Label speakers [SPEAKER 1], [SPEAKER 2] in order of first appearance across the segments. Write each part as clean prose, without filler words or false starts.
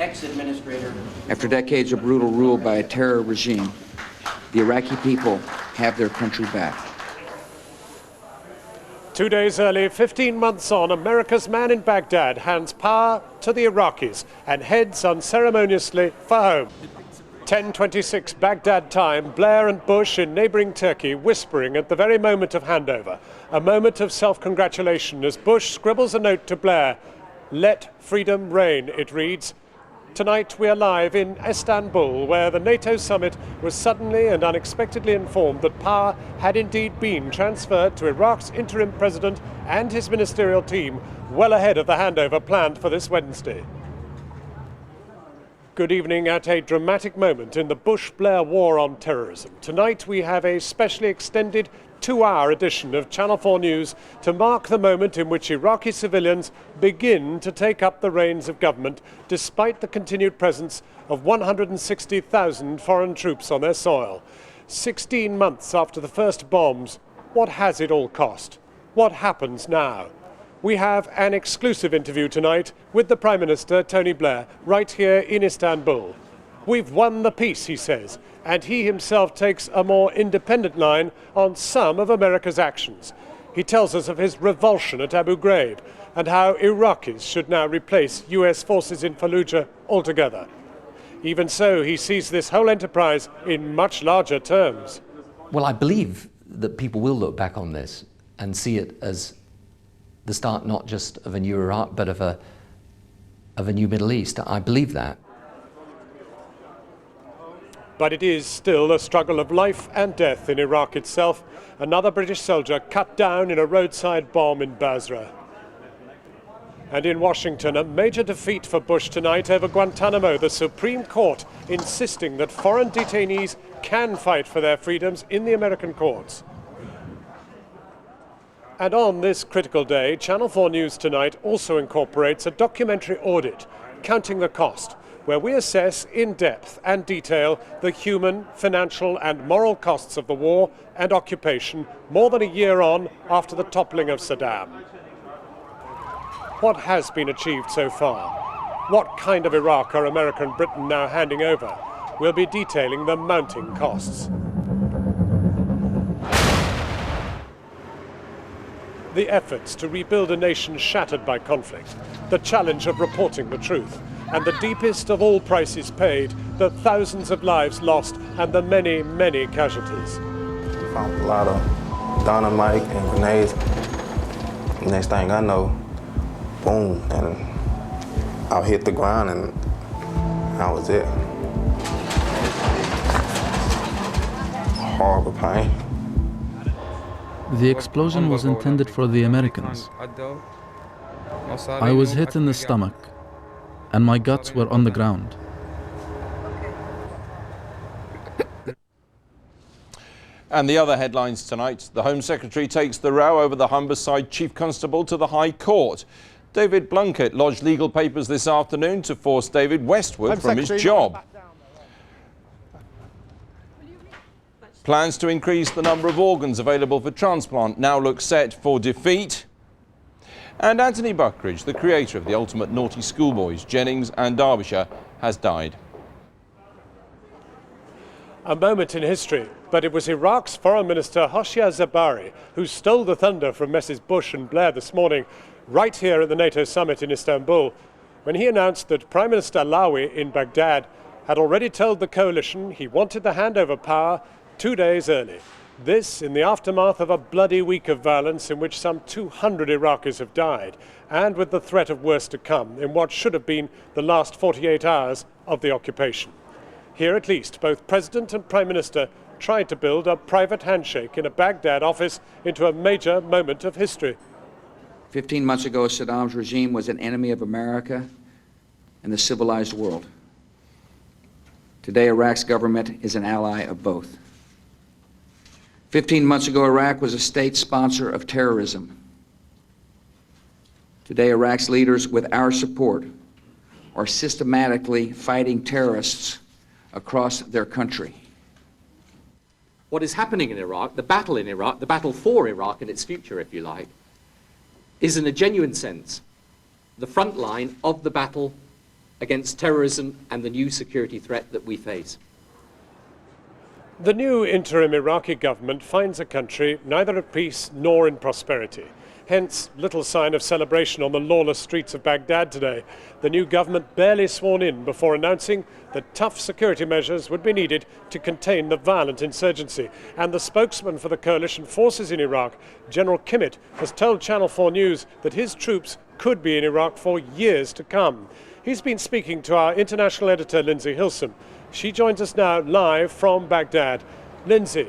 [SPEAKER 1] ex-administrator.
[SPEAKER 2] After decades of brutal rule by a terror regime, the Iraqi people have their country back.
[SPEAKER 3] 2 days early, 15 months on, America's man in Baghdad hands power to the Iraqis and heads unceremoniously for home. 10:26 Baghdad time, Blair and Bush in neighbouring Turkey whispering at the very moment of handover. A moment of self-congratulation as Bush scribbles a note to Blair. "Let freedom reign," it reads. Tonight we are live in Istanbul, where the NATO summit was suddenly and unexpectedly informed that power had indeed been transferred to Iraq's interim president and his ministerial team well ahead of the handover planned for this Wednesday. Good evening at a dramatic moment in the Bush-Blair war on terrorism. Tonight we have a specially extended 2-hour edition of Channel 4 News to mark the moment in which Iraqi civilians begin to take up the reins of government despite the continued presence of 160,000 foreign troops on their soil. 16 months after the first bombs, what has it all cost? What happens now? We have an exclusive interview tonight with the Prime Minister, Tony Blair, right here in Istanbul. "We've won the peace," he says, and he himself takes a more independent line on some of America's actions. He tells us of his revulsion at Abu Ghraib and how Iraqis should now replace US forces in Fallujah altogether. Even so, he sees this whole enterprise in much larger terms.
[SPEAKER 4] Well, I believe that people will look back on this and see it as the start not just of a new Iraq, but of a new Middle East. I believe that.
[SPEAKER 3] But it is still a struggle of life and death in Iraq itself. Another British soldier cut down in a roadside bomb in Basra. And in Washington, a major defeat for Bush tonight over Guantanamo, the Supreme Court insisting that foreign detainees can fight for their freedoms in the American courts. And on this critical day, Channel 4 News Tonight also incorporates a documentary audit, Counting the Cost, where we assess in depth and detail the human, financial and moral costs of the war and occupation more than a year on after the toppling of Saddam. What has been achieved so far? What kind of Iraq are America and Britain now handing over? We'll be detailing the mounting costs. The efforts to rebuild a nation shattered by conflict, the challenge of reporting the truth, and the deepest of all prices paid, the thousands of lives lost and the many, many casualties.
[SPEAKER 5] Found a lot of dynamite and grenades. Next thing I know, boom, and I hit the ground and that was it. Horrible pain.
[SPEAKER 6] The explosion was intended for the Americans. I was hit in the stomach, and my guts were on the ground.
[SPEAKER 7] And the other headlines tonight, the Home Secretary takes the row over the Humberside Chief Constable to the High Court. David Blunkett lodged legal papers this afternoon to force David westward from his job. Plans to increase the number of organs available for transplant now look set for defeat. And Anthony Buckridge, the creator of the ultimate naughty schoolboys, Jennings and Derbyshire, has died.
[SPEAKER 3] A moment in history, but it was Iraq's Foreign Minister Hoshyar Zebari who stole the thunder from Messrs Bush and Blair this morning, right here at the NATO summit in Istanbul, when he announced that Prime Minister Alawi in Baghdad had already told the coalition he wanted the handover power 2 days early. This in the aftermath of a bloody week of violence in which some 200 Iraqis have died, and with the threat of worse to come in what should have been the last 48 hours of the occupation. Here at least, both President and Prime Minister tried to build a private handshake in a Baghdad office into a major moment of history.
[SPEAKER 2] 15 months ago, Saddam's regime was an enemy of America and the civilized world. Today, Iraq's government is an ally of both. 15 months ago, Iraq was a state sponsor of terrorism. Today, Iraq's leaders, with our support, are systematically fighting terrorists across their country.
[SPEAKER 8] What is happening in Iraq, the battle for Iraq and its future, if you like, is in a genuine sense the front line of the battle against terrorism and the new security threat that we face.
[SPEAKER 3] The new interim Iraqi government finds the country neither at peace nor in prosperity. Hence, little sign of celebration on the lawless streets of Baghdad today. The new government barely sworn in before announcing that tough security measures would be needed to contain the violent insurgency. And the spokesman for the coalition forces in Iraq, General Kimmitt, has told Channel 4 News that his troops could be in Iraq for years to come. He's been speaking to our international editor, Lindsay Hilson. She joins us now live from Baghdad. Lindsay.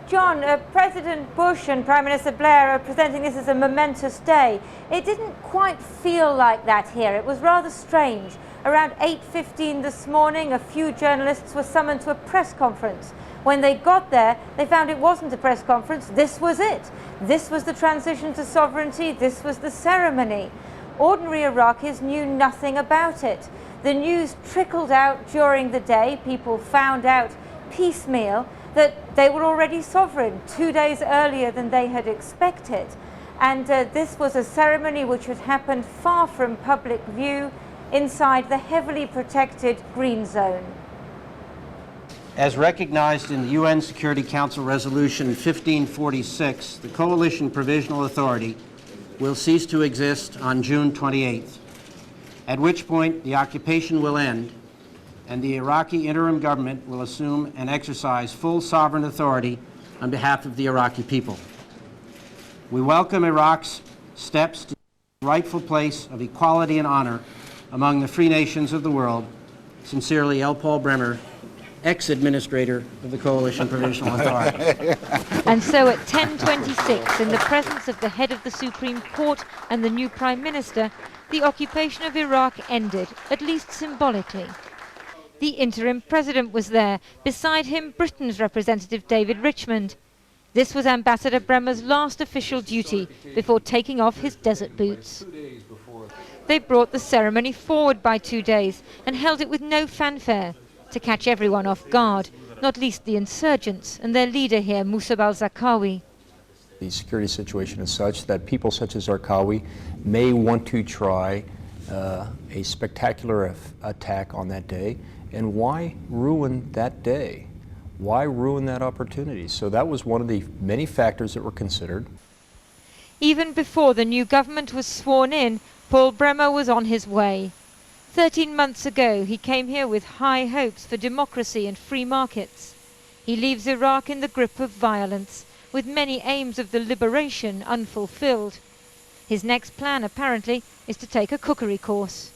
[SPEAKER 1] John, President Bush and Prime Minister Blair are presenting this as a momentous day. It didn't quite feel like that here. It was rather strange. Around 8:15 this morning, a few journalists were summoned to a press conference. When they got there, they found it wasn't a press conference. This was it. This was the transition to sovereignty. This was the ceremony. Ordinary Iraqis knew nothing about it. The news trickled out during the day. People found out piecemeal that they were already sovereign 2 days earlier than they had expected. And this was a ceremony which had happened far from public view inside the heavily protected green zone.
[SPEAKER 9] As recognized in the UN Security Council Resolution 1546, the Coalition Provisional Authority will cease to exist on June 28th, at which point the occupation will end and the Iraqi interim government will assume and exercise full sovereign authority on behalf of the Iraqi people. We welcome Iraq's steps to the rightful place of equality and honor among the free nations of the world. Sincerely, L. Paul Bremer, ex-administrator of the Coalition Provisional Authority.
[SPEAKER 1] And so at 10:26, in the presence of the head of the Supreme Court and the new Prime Minister, the occupation of Iraq ended, at least symbolically. The interim president was there, beside him Britain's representative David Richmond. This was Ambassador Bremer's last official duty before taking off his desert boots. They brought the ceremony forward by 2 days and held it with no fanfare, to catch everyone off guard, not least the insurgents and their leader here, Musab al-Zarqawi.
[SPEAKER 10] The security situation is such that people such as Zarqawi may want to try a spectacular attack on that day. And why ruin that day? Why ruin that opportunity? So that was one of the many factors that were considered.
[SPEAKER 1] Even before the new government was sworn in, Paul Bremer was on his way. 13 months ago, he came here with high hopes for democracy and free markets. He leaves Iraq in the grip of violence, with many aims of the liberation unfulfilled. His next plan, apparently, is to take a cookery course.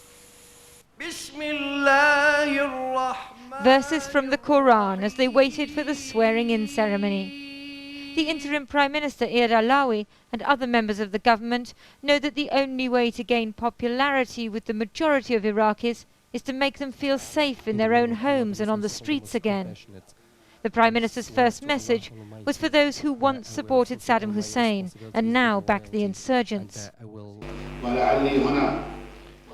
[SPEAKER 1] Verses from the Quran as they waited for the swearing-in ceremony. The interim Prime Minister Ir Alawi and other members of the government know that the only way to gain popularity with the majority of Iraqis is to make them feel safe in their own homes and on the streets again. The Prime Minister's first message was for those who once supported Saddam Hussein and now back the insurgents.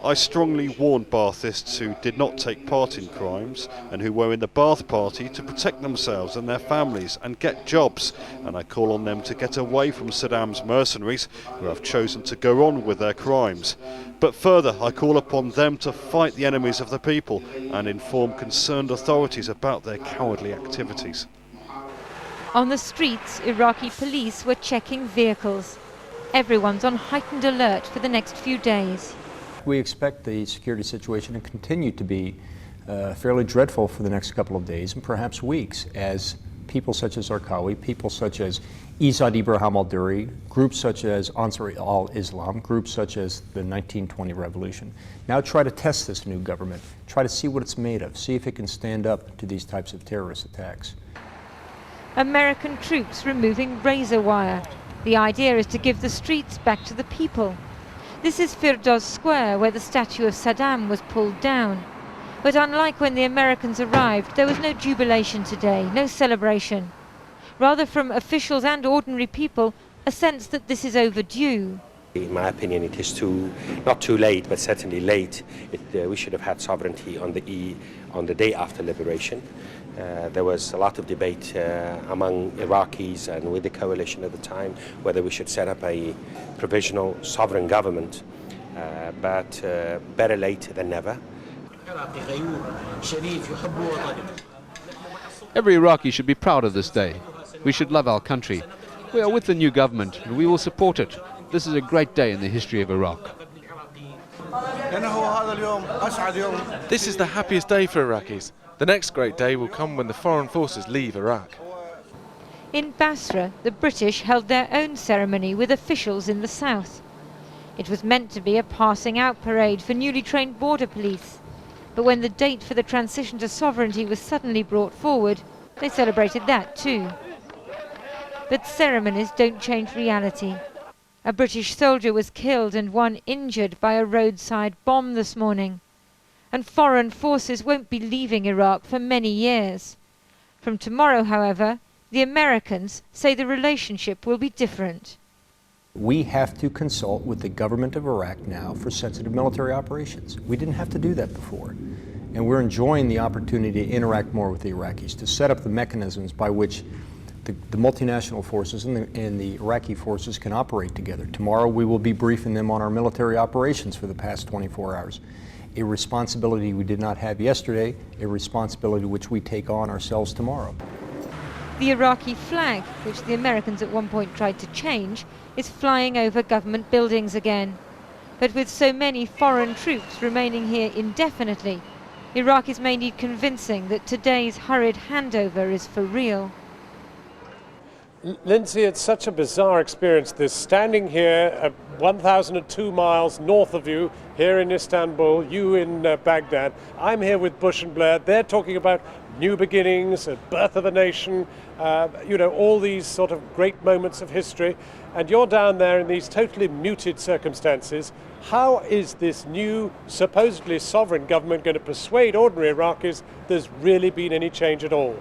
[SPEAKER 11] I strongly warned Baathists who did not take part in crimes and who were in the Baath Party to protect themselves and their families and get jobs, and I call on them to get away from Saddam's mercenaries who have chosen to go on with their crimes. But further, I call upon them to fight the enemies of the people and inform concerned authorities about their cowardly activities.
[SPEAKER 1] On the streets, Iraqi police were checking vehicles. Everyone's on heightened alert for the next few days.
[SPEAKER 10] We expect the security situation to continue to be fairly dreadful for the next couple of days and perhaps weeks as people such as Zarqawi, people such as Izzat Ibrahim al-Duri, groups such as Ansar al-Islam, groups such as the 1920 revolution, now try to test this new government, try to see what it's made of, see if it can stand up to these types of terrorist attacks.
[SPEAKER 1] American troops removing razor wire. The idea is to give the streets back to the people. This is Firdoz Square, where the statue of Saddam was pulled down. But unlike when the Americans arrived, there was no jubilation today, no celebration. Rather, from officials and ordinary people, a sense that this is overdue.
[SPEAKER 12] In my opinion, it is not too late, but certainly late. We should have had sovereignty on the day after liberation. There was a lot of debate among Iraqis and with the coalition at the time whether we should set up a provisional sovereign government. but better late than never.
[SPEAKER 13] Every Iraqi should be proud of this day. We should love our country. We are with the new government and we will support it. This is a great day in the history of Iraq.
[SPEAKER 14] This is the happiest day for Iraqis. The next great day will come when the foreign forces leave Iraq.
[SPEAKER 1] In Basra, the British held their own ceremony with officials in the south. It was meant to be a passing out parade for newly trained border police. But when the date for the transition to sovereignty was suddenly brought forward, they celebrated that too. But ceremonies don't change reality. A British soldier was killed and one injured by a roadside bomb this morning. And foreign forces won't be leaving Iraq for many years. From tomorrow, however, the Americans say the relationship will be different.
[SPEAKER 10] We have to consult with the government of Iraq now for sensitive military operations. We didn't have to do that before. And we're enjoying the opportunity to interact more with the Iraqis, to set up the mechanisms by which the multinational forces and the Iraqi forces can operate together. Tomorrow we will be briefing them on our military operations for the past 24 hours. A responsibility we did not have yesterday, a responsibility which we take on ourselves tomorrow.
[SPEAKER 1] The Iraqi flag, which the Americans at one point tried to change, is flying over government buildings again. But with so many foreign troops remaining here indefinitely, Iraqis may need convincing that today's hurried handover is for real.
[SPEAKER 3] Lindsay, it's such a bizarre experience, this standing here at 1,002 miles north of you, here in Istanbul, you in Baghdad. I'm here with Bush and Blair. They're talking about new beginnings, a birth of a nation, you know, all these sort of great moments of history. And you're down there in these totally muted circumstances. How is this new, supposedly sovereign government going to persuade ordinary Iraqis there's really been any change at all?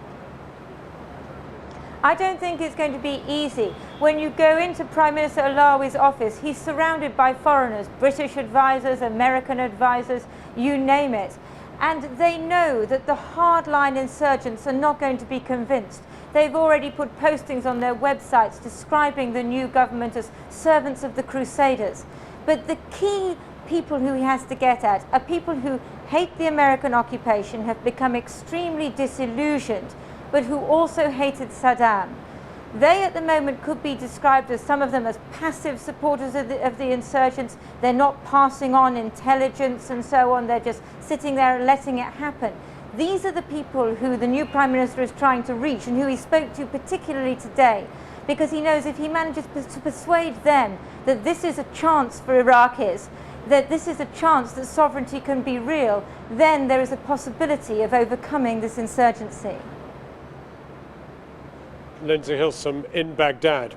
[SPEAKER 1] I don't think it's going to be easy. When you go into Prime Minister Alawi's office, he's surrounded by foreigners, British advisors, American advisors, you name it. And they know that the hardline insurgents are not going to be convinced. They've already put postings on their websites describing the new government as servants of the Crusaders. But the key people who he has to get at are people who hate the American occupation, have become extremely disillusioned, but who also hated Saddam. They at the moment could be described as, some of them, as passive supporters of the insurgents. They're not passing on intelligence and so on. They're just sitting there and letting it happen. These are the people who the new Prime Minister is trying to reach and who he spoke to particularly today, because he knows if he manages to persuade them that this is a chance for Iraqis, that this is a chance that sovereignty can be real, then there is a possibility of overcoming this insurgency.
[SPEAKER 3] Lindsay Hilsum in Baghdad.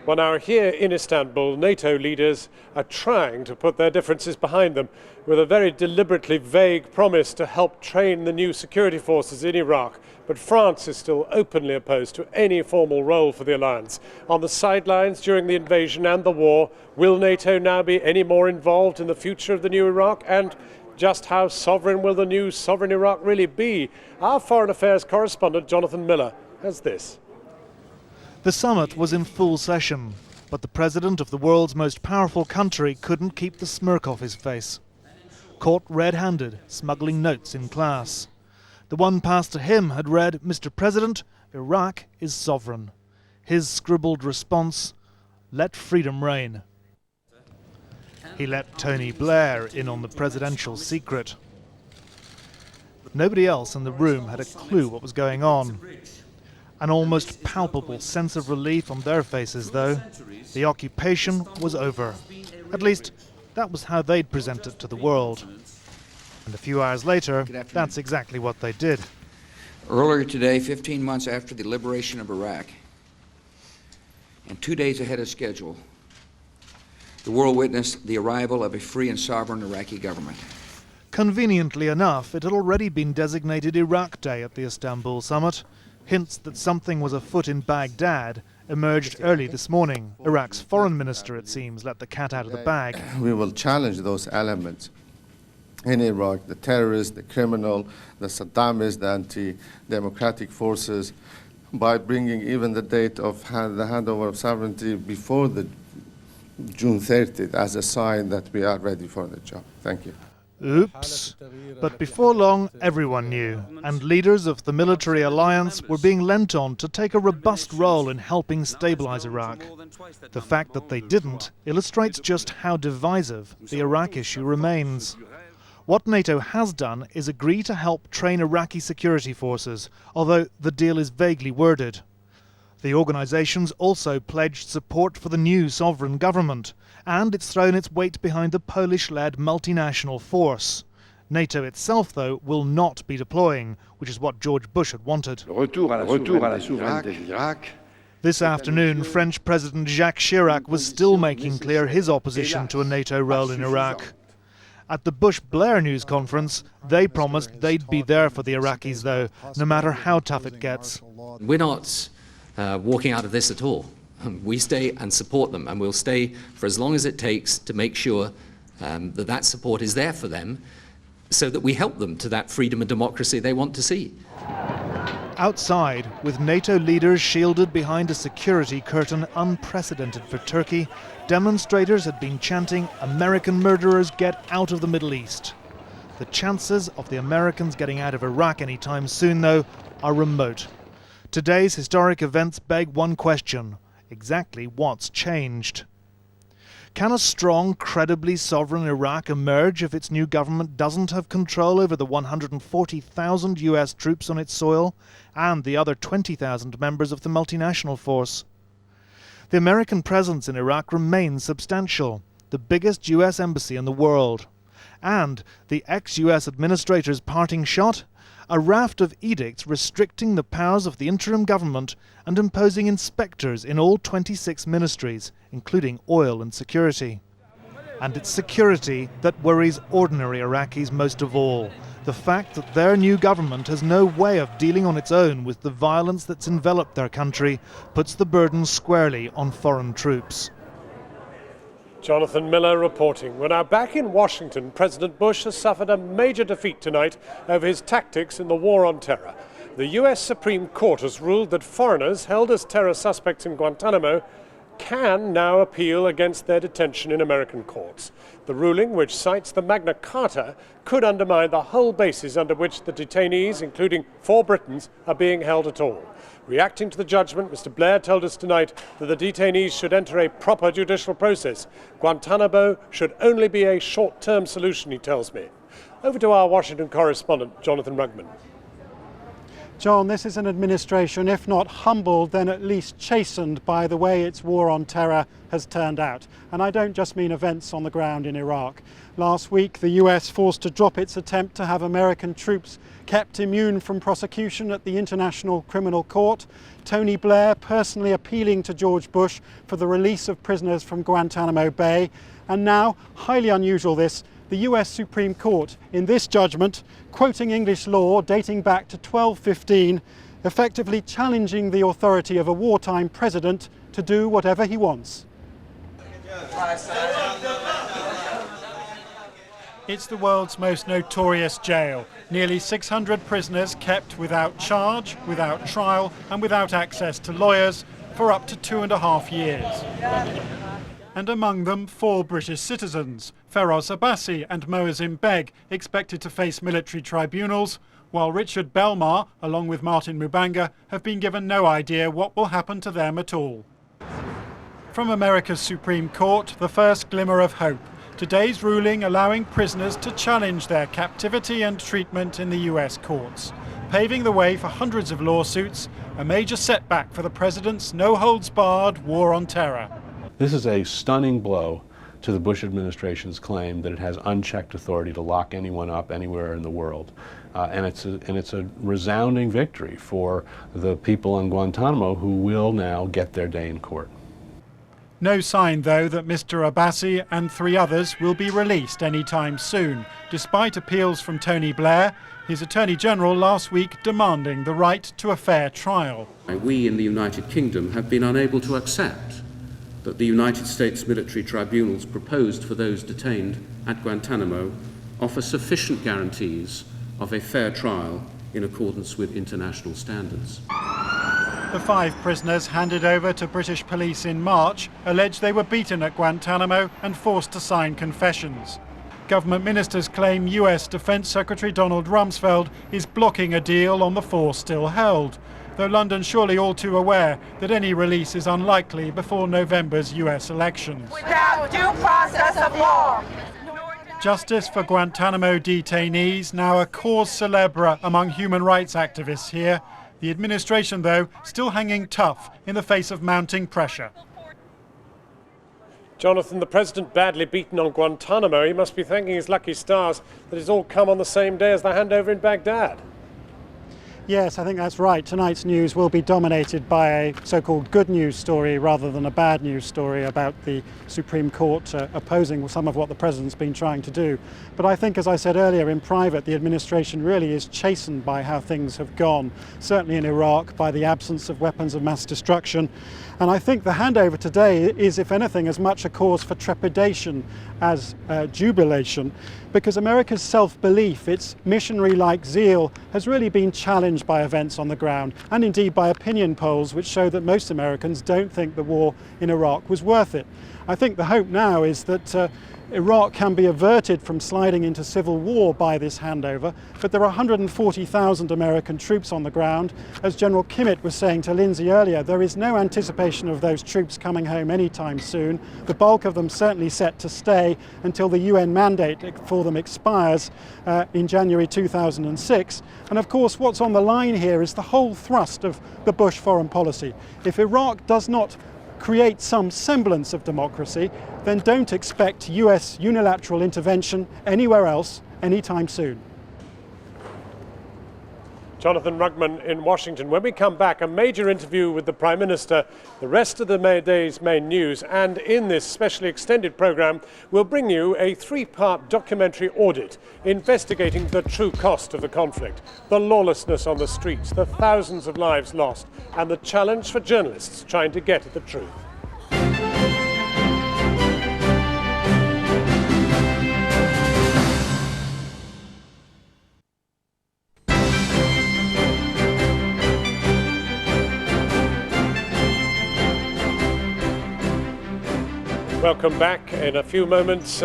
[SPEAKER 3] Well, now here in Istanbul, NATO leaders are trying to put their differences behind them with a very deliberately vague promise to help train the new security forces in Iraq. But France is still openly opposed to any formal role for the alliance. On the sidelines during the invasion and the war, will NATO now be any more involved in the future of the new Iraq? And just how sovereign will the new sovereign Iraq really be? Our foreign affairs correspondent Jonathan Miller has this.
[SPEAKER 15] The summit was in full session, but the president of the world's most powerful country couldn't keep the smirk off his face. Caught red-handed, smuggling notes in class. The one passed to him had read, "Mr. President, Iraq is sovereign." His scribbled response, "Let freedom reign." He let Tony Blair in on the presidential secret. Nobody else in the room had a clue what was going on. An almost palpable sense of relief on their faces, though. The occupation was over. At least, that was how they'd present it to the world. And a few hours later, that's exactly what they did.
[SPEAKER 2] Earlier today, 15 months after the liberation of Iraq, and 2 days ahead of schedule, the world witnessed the arrival of a free and sovereign Iraqi government.
[SPEAKER 15] Conveniently enough, it had already been designated Iraq Day at the Istanbul summit. Hints that something was afoot in Baghdad emerged early this morning. Iraq's foreign minister, it seems, let the cat out of the bag.
[SPEAKER 16] We will challenge those elements in Iraq, the terrorists, the criminal, the Saddamists, the anti-democratic forces, by bringing even the date of the handover of sovereignty before the June 30th as a sign that we are ready for the job. Thank you.
[SPEAKER 15] Oops. But before long, everyone knew, and leaders of the military alliance were being lent on to take a robust role in helping stabilize Iraq. The fact that they didn't illustrates just how divisive the Iraq issue remains. What NATO has done is agree to help train Iraqi security forces, although the deal is vaguely worded. The organisation's also pledged support for the new sovereign government, and it's thrown its weight behind the Polish-led multinational force. NATO itself, though, will not be deploying, which is what George Bush had wanted. This afternoon, French President Jacques Chirac was still making clear his opposition to a NATO role in Iraq. At the Bush-Blair news conference, they promised they'd be there for the Iraqis, though, no matter how tough it gets.
[SPEAKER 13] We're not walking out of this at all. We stay and support them, and we'll stay for as long as it takes to make sure that support is there for them, so that we help them to that freedom and democracy they want to see.
[SPEAKER 15] Outside, with NATO leaders shielded behind a security curtain unprecedented for Turkey, demonstrators had been chanting, "American murderers, get out of the Middle East." The chances of the Americans getting out of Iraq anytime soon, though, are remote. Today's historic events beg one question: exactly what's changed? Can a strong, credibly sovereign Iraq emerge if its new government doesn't have control over the 140,000 US troops on its soil and the other 20,000 members of the multinational force? The American presence in Iraq remains substantial, the biggest US embassy in the world. And the ex-US administrator's parting shot? A raft of edicts restricting the powers of the interim government and imposing inspectors in all 26 ministries, including oil and security. And it's security that worries ordinary Iraqis most of all. The fact that their new government has no way of dealing on its own with the violence that's enveloped their country puts the burden squarely on foreign troops.
[SPEAKER 3] Jonathan Miller reporting. We're now back in Washington. President Bush has suffered a major defeat tonight over his tactics in the war on terror. The US Supreme Court has ruled that foreigners held as terror suspects in Guantanamo can now appeal against their detention in American courts. The ruling, which cites the Magna Carta, could undermine the whole basis under which the detainees, including 4 Britons, are being held at all. Reacting to the judgment, Mr. Blair told us tonight that the detainees should enter a proper judicial process. Guantanamo should only be a short-term solution, he tells me. Over to our Washington correspondent, Jonathan Rugman.
[SPEAKER 17] John, this is an administration, if not humbled, then at least chastened by the way its war on terror has turned out. And I don't just mean events on the ground in Iraq. Last week, the US forced to drop its attempt to have American troops kept immune from prosecution at the International Criminal Court. Tony Blair personally appealing to George Bush for the release of prisoners from Guantanamo Bay. And now, highly unusual this, the US Supreme Court, in this judgment, quoting English law dating back to 1215, effectively challenging the authority of a wartime president to do whatever he wants. It's the world's most notorious jail. Nearly 600 prisoners kept without charge, without trial, and without access to lawyers for up to 2.5 years. And among them 4 British citizens, Feroz Abbasi and Moazzam Beg, expected to face military tribunals, while Richard Belmar, along with Martin Mubanga, have been given no idea what will happen to them at all. From America's Supreme Court, the first glimmer of hope. Today's ruling allowing prisoners to challenge their captivity and treatment in the US courts, paving the way for hundreds of lawsuits, a major setback for the president's no-holds-barred war on terror.
[SPEAKER 18] This is a stunning blow to the Bush administration's claim that it has unchecked authority to lock anyone up anywhere in the world. And it's a resounding victory for the people in Guantanamo who will now get their day in court.
[SPEAKER 17] No sign, though, that Mr. Abbasi and 3 others will be released anytime soon, despite appeals from Tony Blair, his Attorney General last week demanding the right to a fair trial.
[SPEAKER 19] We in the United Kingdom have been unable to accept that the United States military tribunals proposed for those detained at Guantanamo offer sufficient guarantees of a fair trial in accordance with international standards.
[SPEAKER 17] The 5 prisoners handed over to British police in March allege they were beaten at Guantanamo and forced to sign confessions. Government ministers claim US Defence Secretary Donald Rumsfeld is blocking a deal on the 4 still held, though London's surely all too aware that any release is unlikely before November's US elections.
[SPEAKER 20] Without due process of law.
[SPEAKER 17] Justice for Guantanamo detainees, now a cause célèbre among human rights activists here. The administration, though, still hanging tough in the face of mounting pressure.
[SPEAKER 3] Jonathan, the president badly beaten on Guantanamo. He must be thanking his lucky stars that it's all come on the same day as the handover in Baghdad.
[SPEAKER 17] Yes, I think that's right. Tonight's news will be dominated by a so-called good news story rather than a bad news story about the Supreme Court opposing some of what the president's been trying to do. But I think, as I said earlier, in private, the administration really is chastened by how things have gone, certainly in Iraq, by the absence of weapons of mass destruction. And I think the handover today is, if anything, as much a cause for trepidation as jubilation, because America's self-belief, its missionary-like zeal, has really been challenged by events on the ground, and indeed by opinion polls which show that most Americans don't think the war in Iraq was worth it. I think the hope now is that Iraq can be averted from sliding into civil war by this handover, but there are 140,000 American troops on the ground. As General Kimmitt was saying to Lindsay earlier, there is no anticipation of those troops coming home anytime soon. The bulk of them certainly set to stay until the UN mandate for them expires in January 2006. And of course, what's on the line here is the whole thrust of the Bush foreign policy. If Iraq does not create some semblance of democracy, then don't expect US unilateral intervention anywhere else anytime soon.
[SPEAKER 3] Jonathan Rugman in Washington. When we come back, a major interview with the Prime Minister, the rest of the day's main news, and in this specially extended programme, we'll bring you a 3-part documentary audit investigating the true cost of the conflict, the lawlessness on the streets, the thousands of lives lost, and the challenge for journalists trying to get at the truth. Welcome back. In a few moments,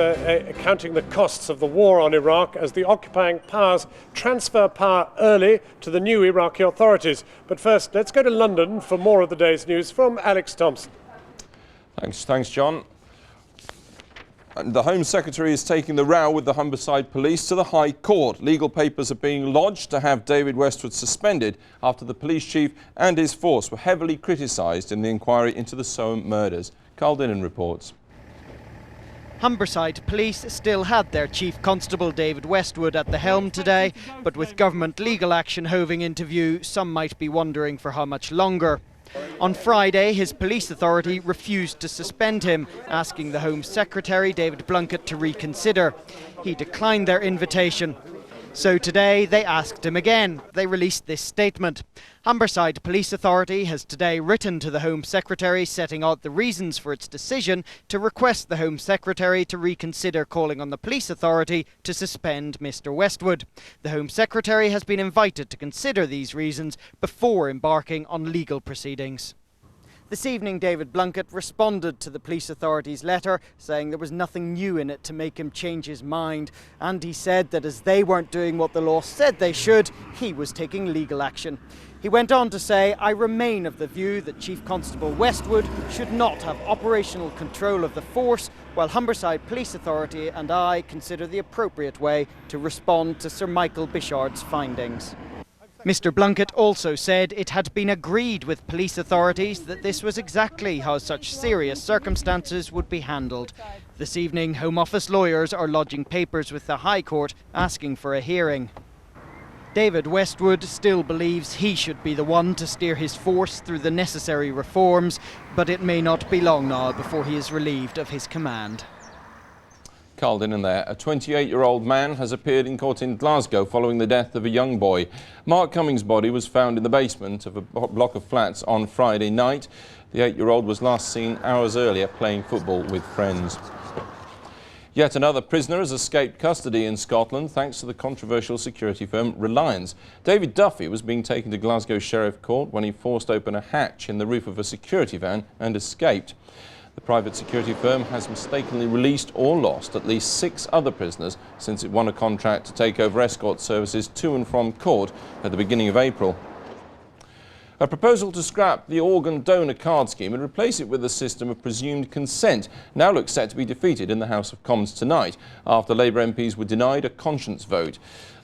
[SPEAKER 3] counting the costs of the war on Iraq as the occupying powers transfer power early to the new Iraqi authorities. But first, let's go to London for more of the day's news from Alex Thompson.
[SPEAKER 7] Thanks, John. And the Home Secretary is taking the row with the Humberside Police to the High Court. Legal papers are being lodged to have David Westwood suspended after the police chief and his force were heavily criticised in the inquiry into the Soham murders. Carl Dinnan reports.
[SPEAKER 21] Humberside Police still had their Chief Constable David Westwood at the helm today, but with government legal action hoving into view, some might be wondering for how much longer. On Friday, his police authority refused to suspend him, asking the Home Secretary, David Blunkett, to reconsider. He declined their invitation. So today they asked him again. They released this statement. Humberside Police Authority has today written to the Home Secretary setting out the reasons for its decision to request the Home Secretary to reconsider calling on the police authority to suspend Mr. Westwood. The Home Secretary has been invited to consider these reasons before embarking on legal proceedings. This evening, David Blunkett responded to the police authority's letter, saying there was nothing new in it to make him change his mind. And he said that as they weren't doing what the law said they should, he was taking legal action. He went on to say, "I remain of the view that Chief Constable Westwood should not have operational control of the force, while Humberside Police Authority and I consider the appropriate way to respond to Sir Michael Bishard's findings." Mr. Blunkett also said it had been agreed with police authorities that this was exactly how such serious circumstances would be handled. This evening, Home Office lawyers are lodging papers with the High Court asking for a hearing. David Westwood still believes he should be the one to steer his force through the necessary reforms, but it may not be long now before he is relieved of his command.
[SPEAKER 7] Carl Dinnan there. A 28-year-old man has appeared in court in Glasgow following the death of a young boy. Mark Cummings' body was found in the basement of a block of flats on Friday night. The 8-year-old was last seen hours earlier playing football with friends. Yet another prisoner has escaped custody in Scotland thanks to the controversial security firm Reliance. David Duffy was being taken to Glasgow Sheriff Court when he forced open a hatch in the roof of a security van and escaped. The private security firm has mistakenly released or lost at least 6 other prisoners since it won a contract to take over escort services to and from court at the beginning of April. A proposal to scrap the organ donor card scheme and replace it with a system of presumed consent now looks set to be defeated in the House of Commons tonight after Labour MPs were denied a conscience vote.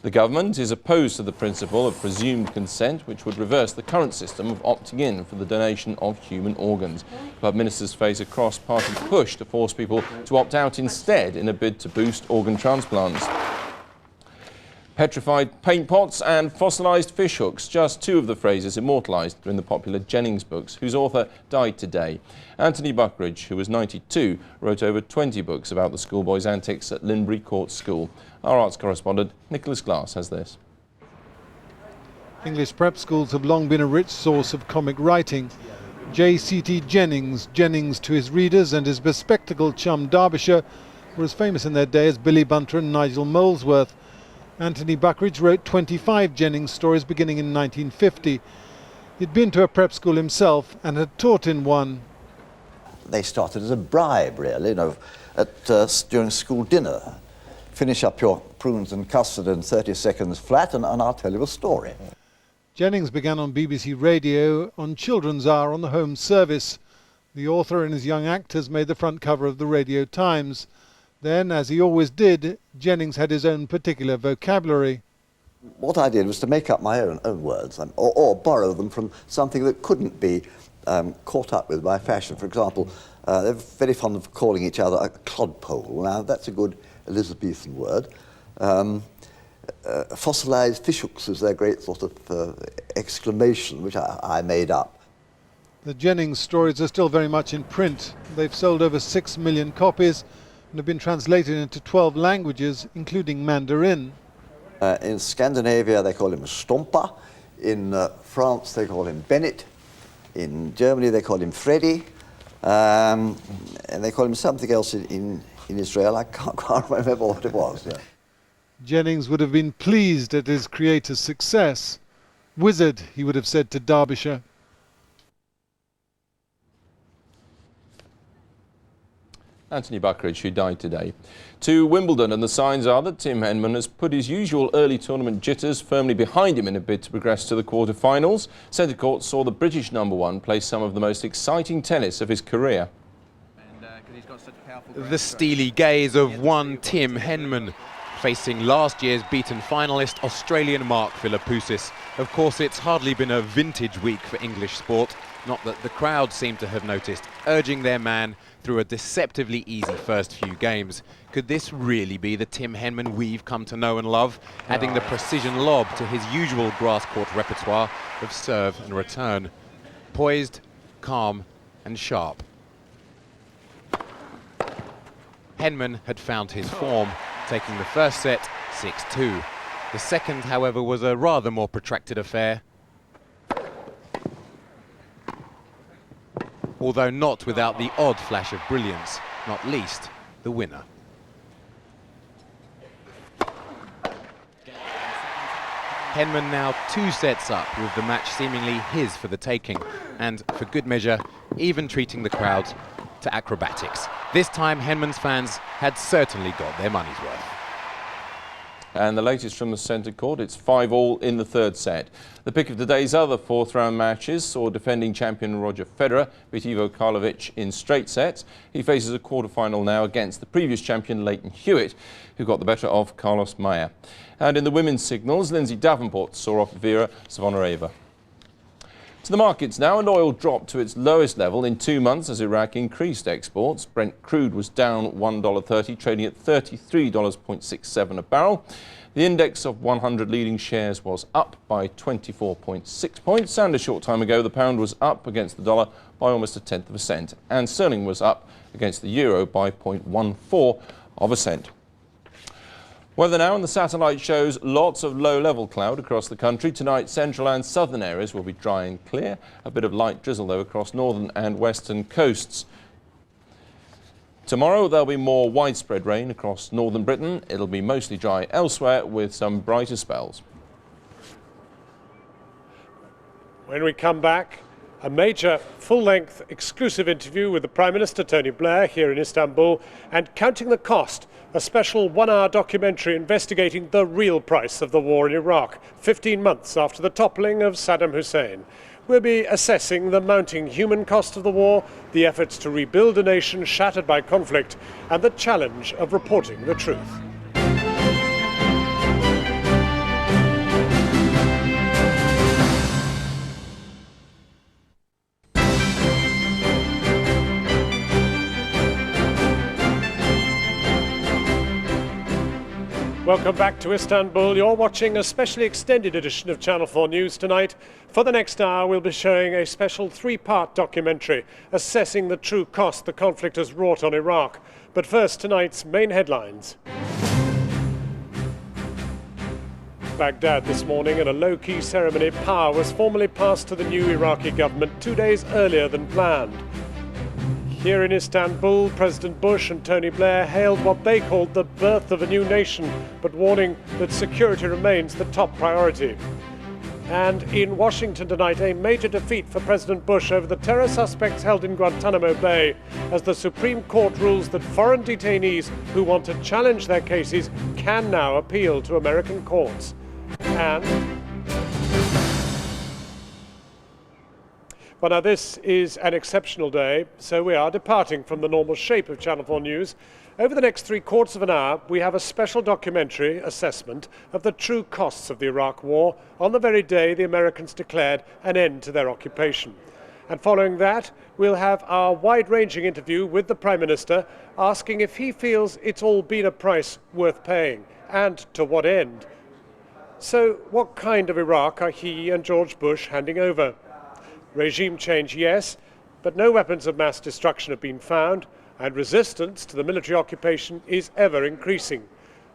[SPEAKER 7] The government is opposed to the principle of presumed consent, which would reverse the current system of opting in for the donation of human organs. But ministers face a cross-party push to force people to opt out instead in a bid to boost organ transplants. Petrified paint pots and fossilised fish hooks, just 2 of the phrases immortalised in the popular Jennings books, whose author died today. Anthony Buckridge, who was 92, wrote over 20 books about the schoolboy's antics at Linbury Court School. Our arts correspondent, Nicholas Glass, has this.
[SPEAKER 4] English prep schools have long been a rich source of comic writing. J.C.T. Jennings, Jennings to his readers, and his bespectacled chum Derbyshire were as famous in their day as Billy Bunter and Nigel Molesworth. Anthony Buckridge wrote 25 Jennings stories beginning in 1950. He'd been to a prep school himself and had taught in one.
[SPEAKER 22] They started as a bribe, really, during school dinner. Finish up your prunes and custard in 30 seconds flat and I'll tell you a story.
[SPEAKER 4] Jennings began on BBC Radio on Children's Hour on the Home Service. The author and his young actors made the front cover of the Radio Times. Then, as he always did, Jennings had his own particular vocabulary.
[SPEAKER 22] What I did was to make up my own words, or borrow them from something that couldn't be caught up with by fashion. For example, they're very fond of calling each other a clodpole. Now, that's a good Elizabethan word. Fossilised fishhooks was their great sort of exclamation, which I made up.
[SPEAKER 4] The Jennings stories are still very much in print. They've sold over 6 million copies and have been translated into 12 languages, including Mandarin.
[SPEAKER 22] In Scandinavia, they call him Stompa. In France, they call him Bennett. In Germany, they call him Freddy. And they call him something else in Israel. I can't remember what it was. Yeah.
[SPEAKER 4] Jennings would have been pleased at his creator's success. Wizard, he would have said to Derbyshire.
[SPEAKER 7] Anthony Buckridge, who died today. To Wimbledon, and the signs are that Tim Henman has put his usual early tournament jitters firmly behind him in a bid to progress to the quarter-finals. Centre Court saw the British #1 play some of the most exciting tennis of his career.
[SPEAKER 23] The steely gaze of one Tim Henman, facing last year's beaten finalist Australian Mark Philippoussis. Of course, it's hardly been a vintage week for English sport, not that the crowd seem to have noticed, urging their man through a deceptively easy first few games. Could this really be the Tim Henman we've come to know and love, adding the precision lob to his usual grass court repertoire of serve and return? Poised, calm and sharp. Henman had found his form, taking the first set 6-2. The second, however, was a rather more protracted affair, although not without the odd flash of brilliance, not least the winner. Henman now 2 sets up, with the match seemingly his for the taking, and for good measure, even treating the crowd to acrobatics. This time, Henman's fans had certainly got their money's worth.
[SPEAKER 7] And the latest from the Centre Court, it's 5-all in the third set. The pick of today's other fourth-round matches saw defending champion Roger Federer beat Ivo Karlovic in straight sets. He faces a quarter-final now against the previous champion Leighton Hewitt, who got the better of Carlos Maya. And in the women's signals, Lindsay Davenport saw off Vera Zvonareva. To the markets now, and oil dropped to its lowest level in 2 months as Iraq increased exports. Brent crude was down $1.30, trading at $33.67 a barrel. The index of 100 leading shares was up by 24.6 points, and a short time ago the pound was up against the dollar by almost 0.1%, and sterling was up against the euro by 0.14%. Weather now, and the satellite shows lots of low-level cloud across the country. Tonight, central and southern areas will be dry and clear. A bit of light drizzle, though, across northern and western coasts. Tomorrow there'll be more widespread rain across northern Britain. It'll be mostly dry elsewhere with some brighter spells.
[SPEAKER 3] When we come back, a major full-length exclusive interview with the Prime Minister Tony Blair here in Istanbul, and Counting the Cost, a special one-hour documentary investigating the real price of the war in Iraq, 15 months after the toppling of Saddam Hussein. We'll be assessing the mounting human cost of the war, the efforts to rebuild a nation shattered by conflict, and the challenge of reporting the truth. Welcome back to Istanbul. You're watching a specially extended edition of Channel 4 News tonight. For the next hour, we'll be showing a special three-part documentary assessing the true cost the conflict has wrought on Iraq. But first, tonight's main headlines. Baghdad this morning, in a low-key ceremony, power was formally passed to the new Iraqi government 2 days earlier than planned. Here in Istanbul, President Bush and Tony Blair hailed what they called the birth of a new nation, but warning that security remains the top priority. And in Washington tonight, a major defeat for President Bush over the terror suspects held in Guantanamo Bay, as the Supreme Court rules that foreign detainees who want to challenge their cases can now appeal to American courts. And well, now this is an exceptional day, so we are departing from the normal shape of Channel 4 News. Over the next 3/4 of an hour, we have a special documentary assessment of the true costs of the Iraq War on the very day the Americans declared an end to their occupation. And following that, we'll have our wide-ranging interview with the Prime Minister, asking if he feels it's all been a price worth paying, and to what end. So, what kind of Iraq are he and George Bush handing over? Regime change, yes, but no weapons of mass destruction have been found, and resistance to the military occupation is ever increasing.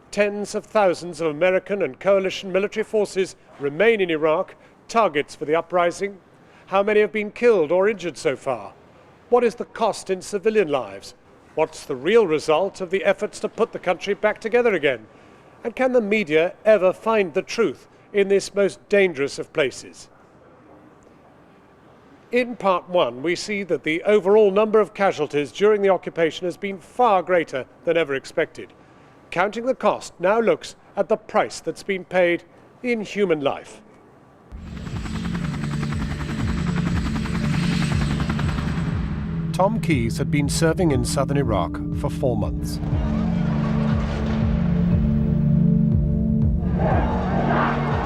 [SPEAKER 3] Tens of thousands of American and coalition military forces remain in Iraq, targets for the uprising. How many have been killed or injured so far? What is the cost in civilian lives? What's the real result of the efforts to put the country back together again? And can the media ever find the truth in this most dangerous of places? In part one, we see that the overall number of casualties during the occupation has been far greater than ever expected. Counting the Cost now looks at the price that's been paid in human life. Tom Keyes had been serving in southern Iraq for 4 months.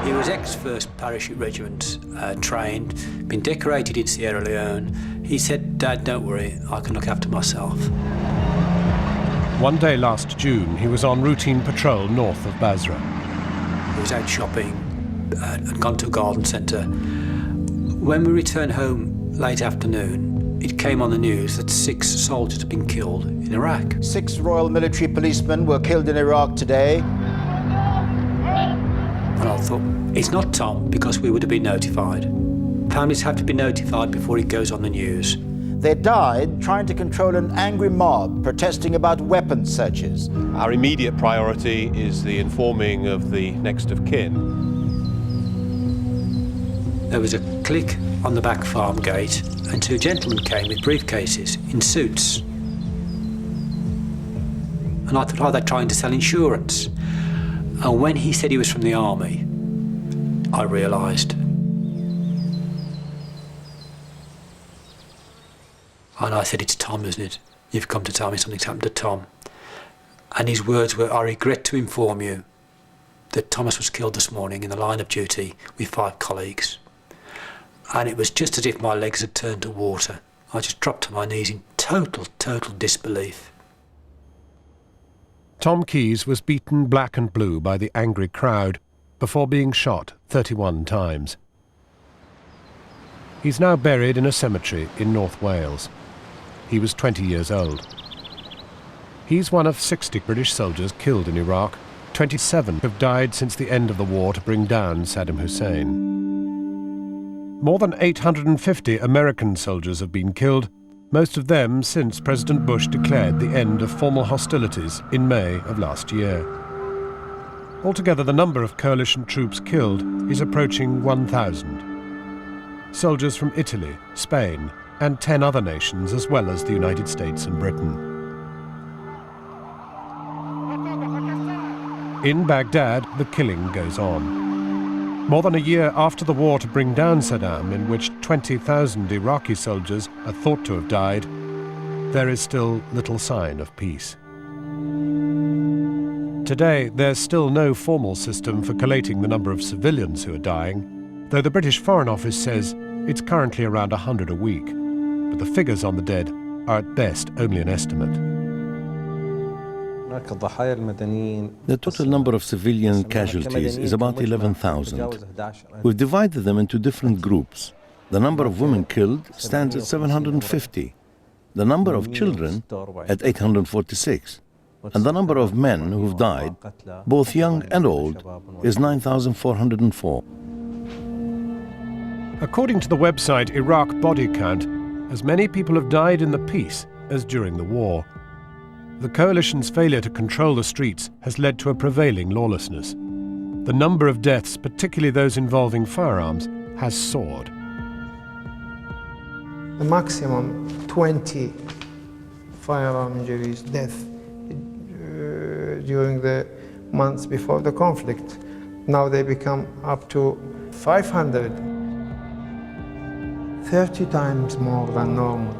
[SPEAKER 5] He was ex-1st Parachute Regiment, trained, been decorated in Sierra Leone. He said, "Dad, don't worry, I can look after myself."
[SPEAKER 3] One day last June, he was on routine patrol north of Basra.
[SPEAKER 5] He was out shopping, had gone to a garden centre. When we returned home late afternoon, it came on the news that 6 soldiers had been killed in Iraq.
[SPEAKER 6] 6 Royal Military policemen were killed in Iraq today.
[SPEAKER 5] And I thought, it's not Tom, because we would have been notified. Families have to be notified before it goes on the news.
[SPEAKER 6] They died trying to control an angry mob protesting about weapons searches.
[SPEAKER 8] Our immediate priority is the informing of the next of kin.
[SPEAKER 5] There was a click on the back farm gate, and 2 gentlemen came with briefcases in suits. And I thought, oh, they're trying to sell insurance. And when he said he was from the army, I realised. And I said, it's Tom, isn't it? You've come to tell me something's happened to Tom. And his words were, I regret to inform you that Thomas was killed this morning in the line of duty with 5 colleagues. And it was just as if my legs had turned to water. I just dropped to my knees in total disbelief.
[SPEAKER 3] Tom Keyes was beaten black and blue by the angry crowd before being shot 31 times. He's now buried in a cemetery in North Wales. He was 20 years old. He's one of 60 British soldiers killed in Iraq. 27 have died since the end of the war to bring down Saddam Hussein. More than 850 American soldiers have been killed, most of them since President Bush declared the end of formal hostilities in May of last year. Altogether, the number of coalition troops killed is approaching 1,000. Soldiers from Italy, Spain, and 10 other nations, as well as the United States and Britain. In Baghdad, the killing goes on. More than a year after the war to bring down Saddam, in which 20,000 Iraqi soldiers are thought to have died, there is still little sign of peace. Today, there's still no formal system for collating the number of civilians who are dying, though the British Foreign Office says it's currently around 100 a week. But the figures on the dead are at best only an estimate.
[SPEAKER 9] The total number of civilian casualties is about 11,000. We've divided them into different groups. The number of women killed stands at 750. The number of children at 846. And the number of men who've died, both young and old, is 9,404.
[SPEAKER 3] According to the website Iraq Body Count, as many people have died in the peace as during the war. The coalition's failure to control the streets has led to a prevailing lawlessness. The number of deaths, particularly those involving firearms, has soared.
[SPEAKER 11] The maximum 20 firearm injuries, death, during the months before the conflict. Now they become up to 500, 30 times more than normal.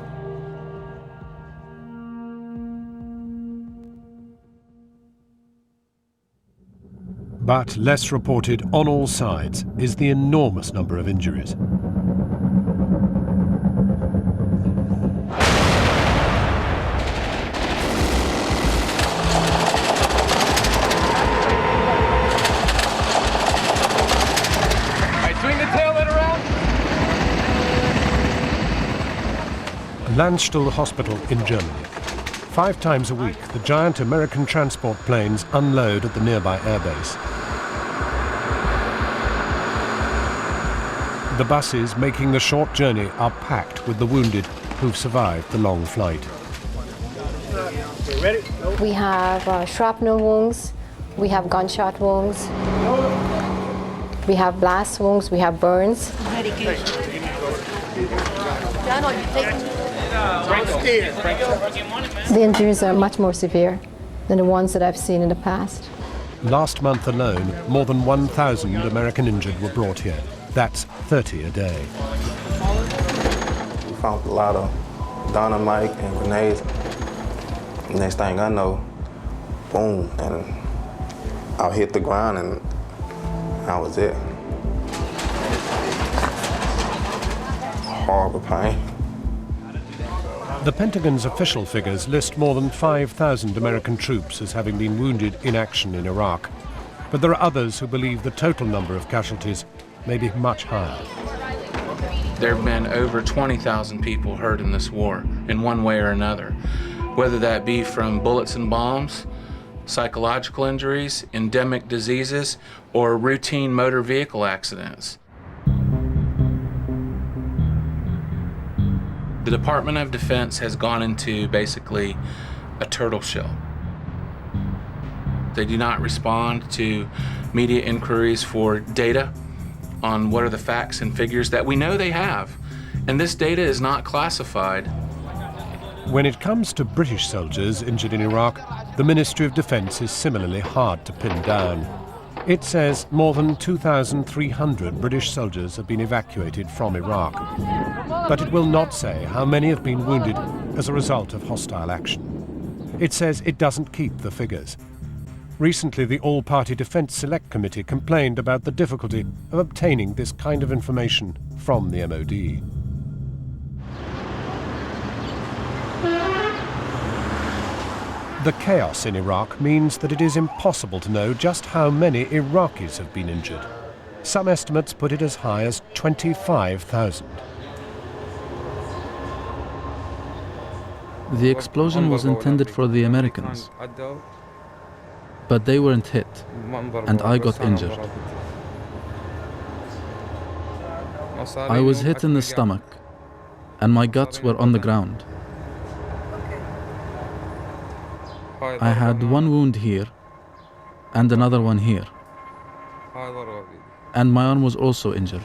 [SPEAKER 3] But less reported on all sides is the enormous number of injuries.
[SPEAKER 14] Swing the taillight around.
[SPEAKER 3] Landstuhl Hospital in Germany. 5 times a week, the giant American transport planes unload at the nearby airbase. The buses making the short journey are packed with the wounded who've survived the long flight.
[SPEAKER 12] We have shrapnel wounds, we have gunshot wounds, we have blast wounds, we have burns. The injuries are much more severe than the ones that I've seen in the past.
[SPEAKER 3] Last month alone, more than 1,000 American injured were brought here. That's 30 a day.
[SPEAKER 24] We found a lot of dynamite and grenades. Next thing I know, boom, and I hit the ground and that was it. Horrible pain.
[SPEAKER 3] The Pentagon's official figures list more than 5,000 American troops as having been wounded in action in Iraq. But there are others who believe the total number of casualties may be much higher.
[SPEAKER 25] There have been over 20,000 people hurt in this war in one way or another, whether that be from bullets and bombs, psychological injuries, endemic diseases, or routine motor vehicle accidents. The Department of Defense has gone into basically a turtle shell. They do not respond to media inquiries for data on what are the facts and figures that we know they have. And this data is not classified.
[SPEAKER 3] When it comes to British soldiers injured in Iraq, the Ministry of Defense is similarly hard to pin down. It says more than 2,300 British soldiers have been evacuated from Iraq. But it will not say how many have been wounded as a result of hostile action. It says it doesn't keep the figures. Recently, the All-Party Defence Select Committee complained about the difficulty of obtaining this kind of information from the MOD. The chaos in Iraq means that it is impossible to know just how many Iraqis have been injured. Some estimates put it as high as 25,000.
[SPEAKER 26] The explosion was intended for the Americans, but they weren't hit, and I got injured. I was hit in the stomach, and my guts were on the ground. I had one wound here and another one here. And my arm was also injured.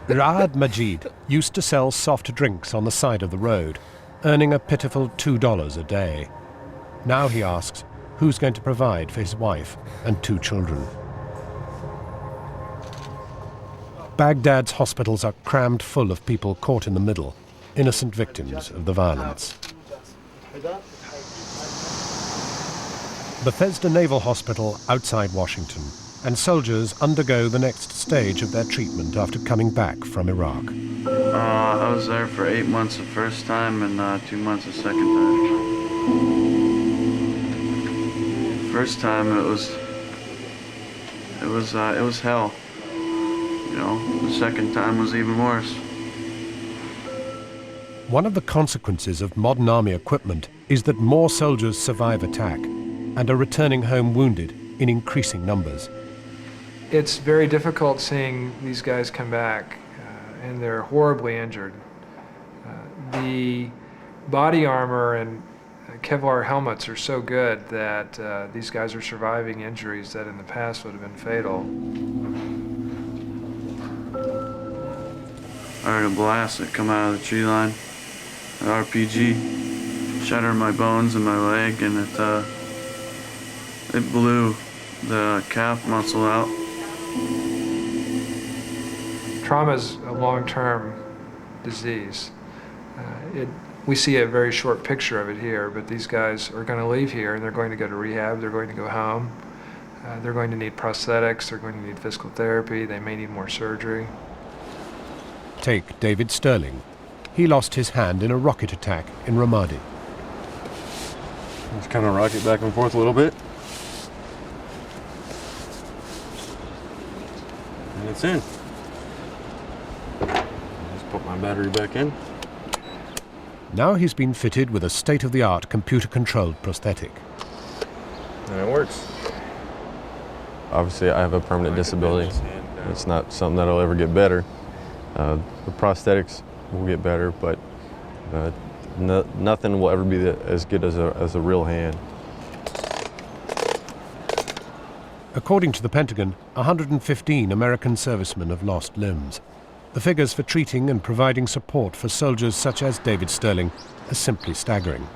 [SPEAKER 3] Raad Majid used to sell soft drinks on the side of the road, earning a pitiful $2 a day. Now he asks who's going to provide for his wife and 2 children. Baghdad's hospitals are crammed full of people caught in the middle, innocent victims of the violence. Bethesda Naval Hospital outside Washington, and soldiers undergo the next stage of their treatment after coming back from Iraq.
[SPEAKER 1] I was there for 8 months the first time and 2 months the second time. First time it was hell. You know, the second time was even worse.
[SPEAKER 3] One of the consequences of modern army equipment is that more soldiers survive attack and are returning home wounded in increasing numbers.
[SPEAKER 2] It's very difficult seeing these guys come back and they're horribly injured. The body armor and Kevlar helmets are so good that these guys are surviving injuries that in the past would have been fatal.
[SPEAKER 1] I heard a blast that come out of the tree line. An RPG shattered my bones in my leg, and it blew the calf muscle out.
[SPEAKER 2] Trauma is a long-term disease. We see a very short picture of it here, but these guys are going to leave here and they're going to go to rehab, they're going to go home, they're going to need prosthetics, they're going to need physical therapy, they may need more surgery.
[SPEAKER 3] Take David Sterling. He lost his hand in a rocket attack in Ramadi.
[SPEAKER 10] Just kind of rock it back and forth a little bit. And it's in. Just put my battery back in.
[SPEAKER 3] Now he's been fitted with a state-of-the-art computer-controlled prosthetic.
[SPEAKER 10] And it works. Obviously, I have a permanent disability. It's not something that'll ever get better. The prosthetics will get better, but nothing will ever be as good as a real hand.
[SPEAKER 3] According to the Pentagon, 115 American servicemen have lost limbs. The figures for treating and providing support for soldiers such as David Sterling are simply staggering.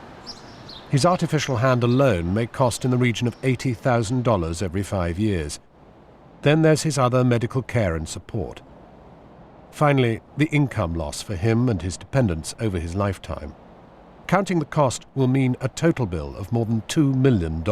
[SPEAKER 3] His artificial hand alone may cost in the region of $80,000 every 5 years. Then there's his other medical care and support. Finally, the income loss for him and his dependents over his lifetime. Counting the cost will mean a total bill of more than $2 million.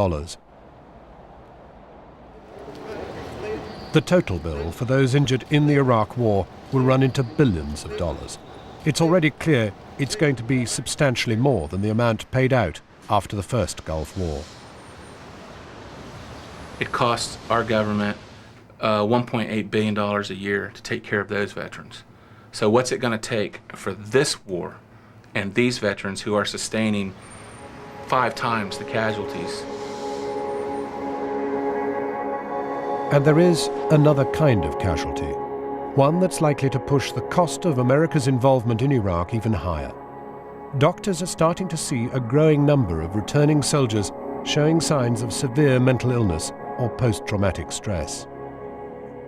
[SPEAKER 3] The total bill for those injured in the Iraq War will run into billions of dollars. It's already clear it's going to be substantially more than the amount paid out after the first Gulf War.
[SPEAKER 25] It costs our government $1.8 billion a year to take care of those veterans. So what's it going to take for this war and these veterans who are sustaining 5 times the casualties?
[SPEAKER 3] And there is another kind of casualty, one that's likely to push the cost of America's involvement in Iraq even higher. Doctors are starting to see a growing number of returning soldiers showing signs of severe mental illness or post-traumatic stress.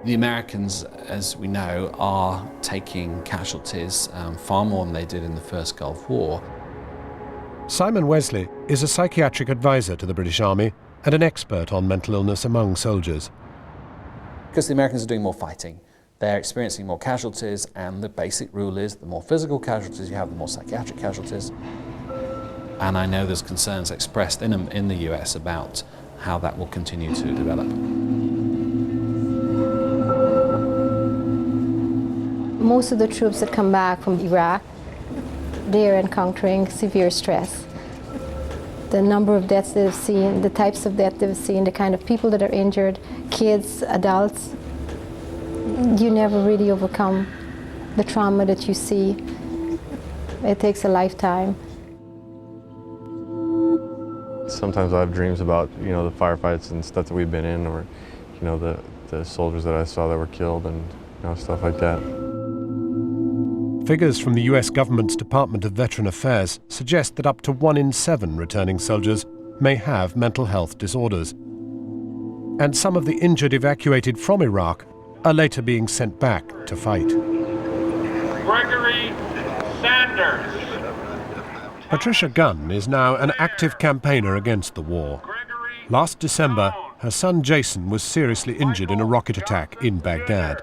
[SPEAKER 13] The Americans, as we know, are taking casualties far more than they did in the first Gulf War.
[SPEAKER 3] Simon Wesley is a psychiatric advisor to the British Army and an expert on mental illness among soldiers.
[SPEAKER 13] Because the Americans are doing more fighting, they're experiencing more casualties, and the basic rule is the more physical casualties you have, the more psychiatric casualties. And I know there's concerns expressed in the US about how that will continue to develop.
[SPEAKER 12] Most of the troops that come back from Iraq, they're encountering severe stress. The number of deaths they've seen, the types of death they've seen, the kind of people that are injured, kids, adults, you never really overcome the trauma that you see. It takes a lifetime.
[SPEAKER 10] Sometimes I have dreams about, the firefights and stuff that we've been in, or, the soldiers that I saw that were killed and, stuff like that.
[SPEAKER 3] Figures from the US government's Department of Veteran Affairs suggest that up to 1 in 7 returning soldiers may have mental health disorders. And some of the injured evacuated from Iraq are later being sent back to fight.
[SPEAKER 15] Gregory Sanders.
[SPEAKER 3] Patricia Gunn is now an active campaigner against the war. Last December, her son Jason was seriously injured in a rocket attack in Baghdad.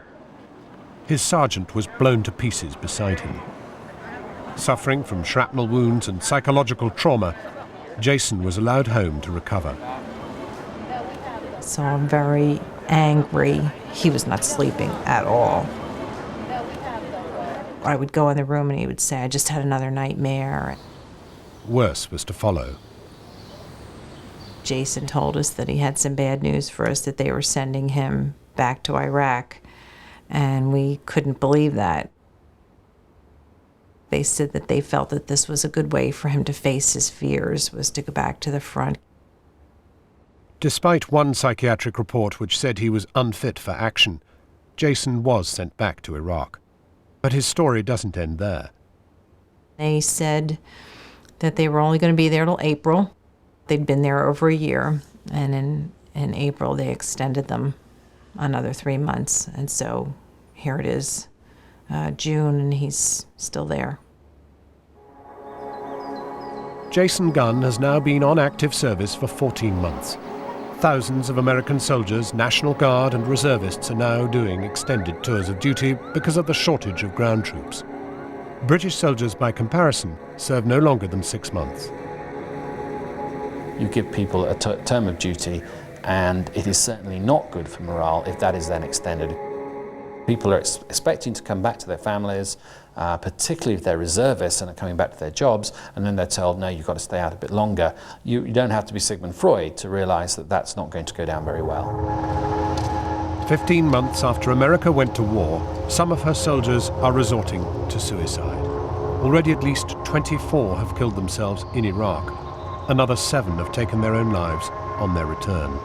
[SPEAKER 3] His sergeant was blown to pieces beside him. Suffering from shrapnel wounds and psychological trauma, Jason was allowed home to recover.
[SPEAKER 16] So I'm very angry. He was not sleeping at all. I would go in the room and he would say, I just had another nightmare.
[SPEAKER 3] Worse was to follow.
[SPEAKER 16] Jason told us that he had some bad news for us, that they were sending him back to Iraq. And we couldn't believe that. They said that they felt that this was a good way for him to face his fears, was to go back to the front.
[SPEAKER 3] Despite one psychiatric report which said he was unfit for action, Jason was sent back to Iraq. But his story doesn't end there.
[SPEAKER 16] They said that they were only going to be there till April. They'd been there over a year, and in April they extended them another 3 months, and so here it is, June, and he's still there.
[SPEAKER 3] Jason Gunn has now been on active service for 14 months. Thousands of American soldiers, National Guard and reservists are now doing extended tours of duty because of the shortage of ground troops. British soldiers, by comparison, serve no longer than 6 months.
[SPEAKER 13] You give people a term of duty, and it is certainly not good for morale if that is then extended. People are expecting to come back to their families, particularly if they're reservists and are coming back to their jobs, and then they're told, no, you've got to stay out a bit longer. You don't have to be Sigmund Freud to realise that that's not going to go down very well.
[SPEAKER 3] 15 months after America went to war, some of her soldiers are resorting to suicide. Already at least 24 have killed themselves in Iraq. Another 7 have taken their own lives on their return.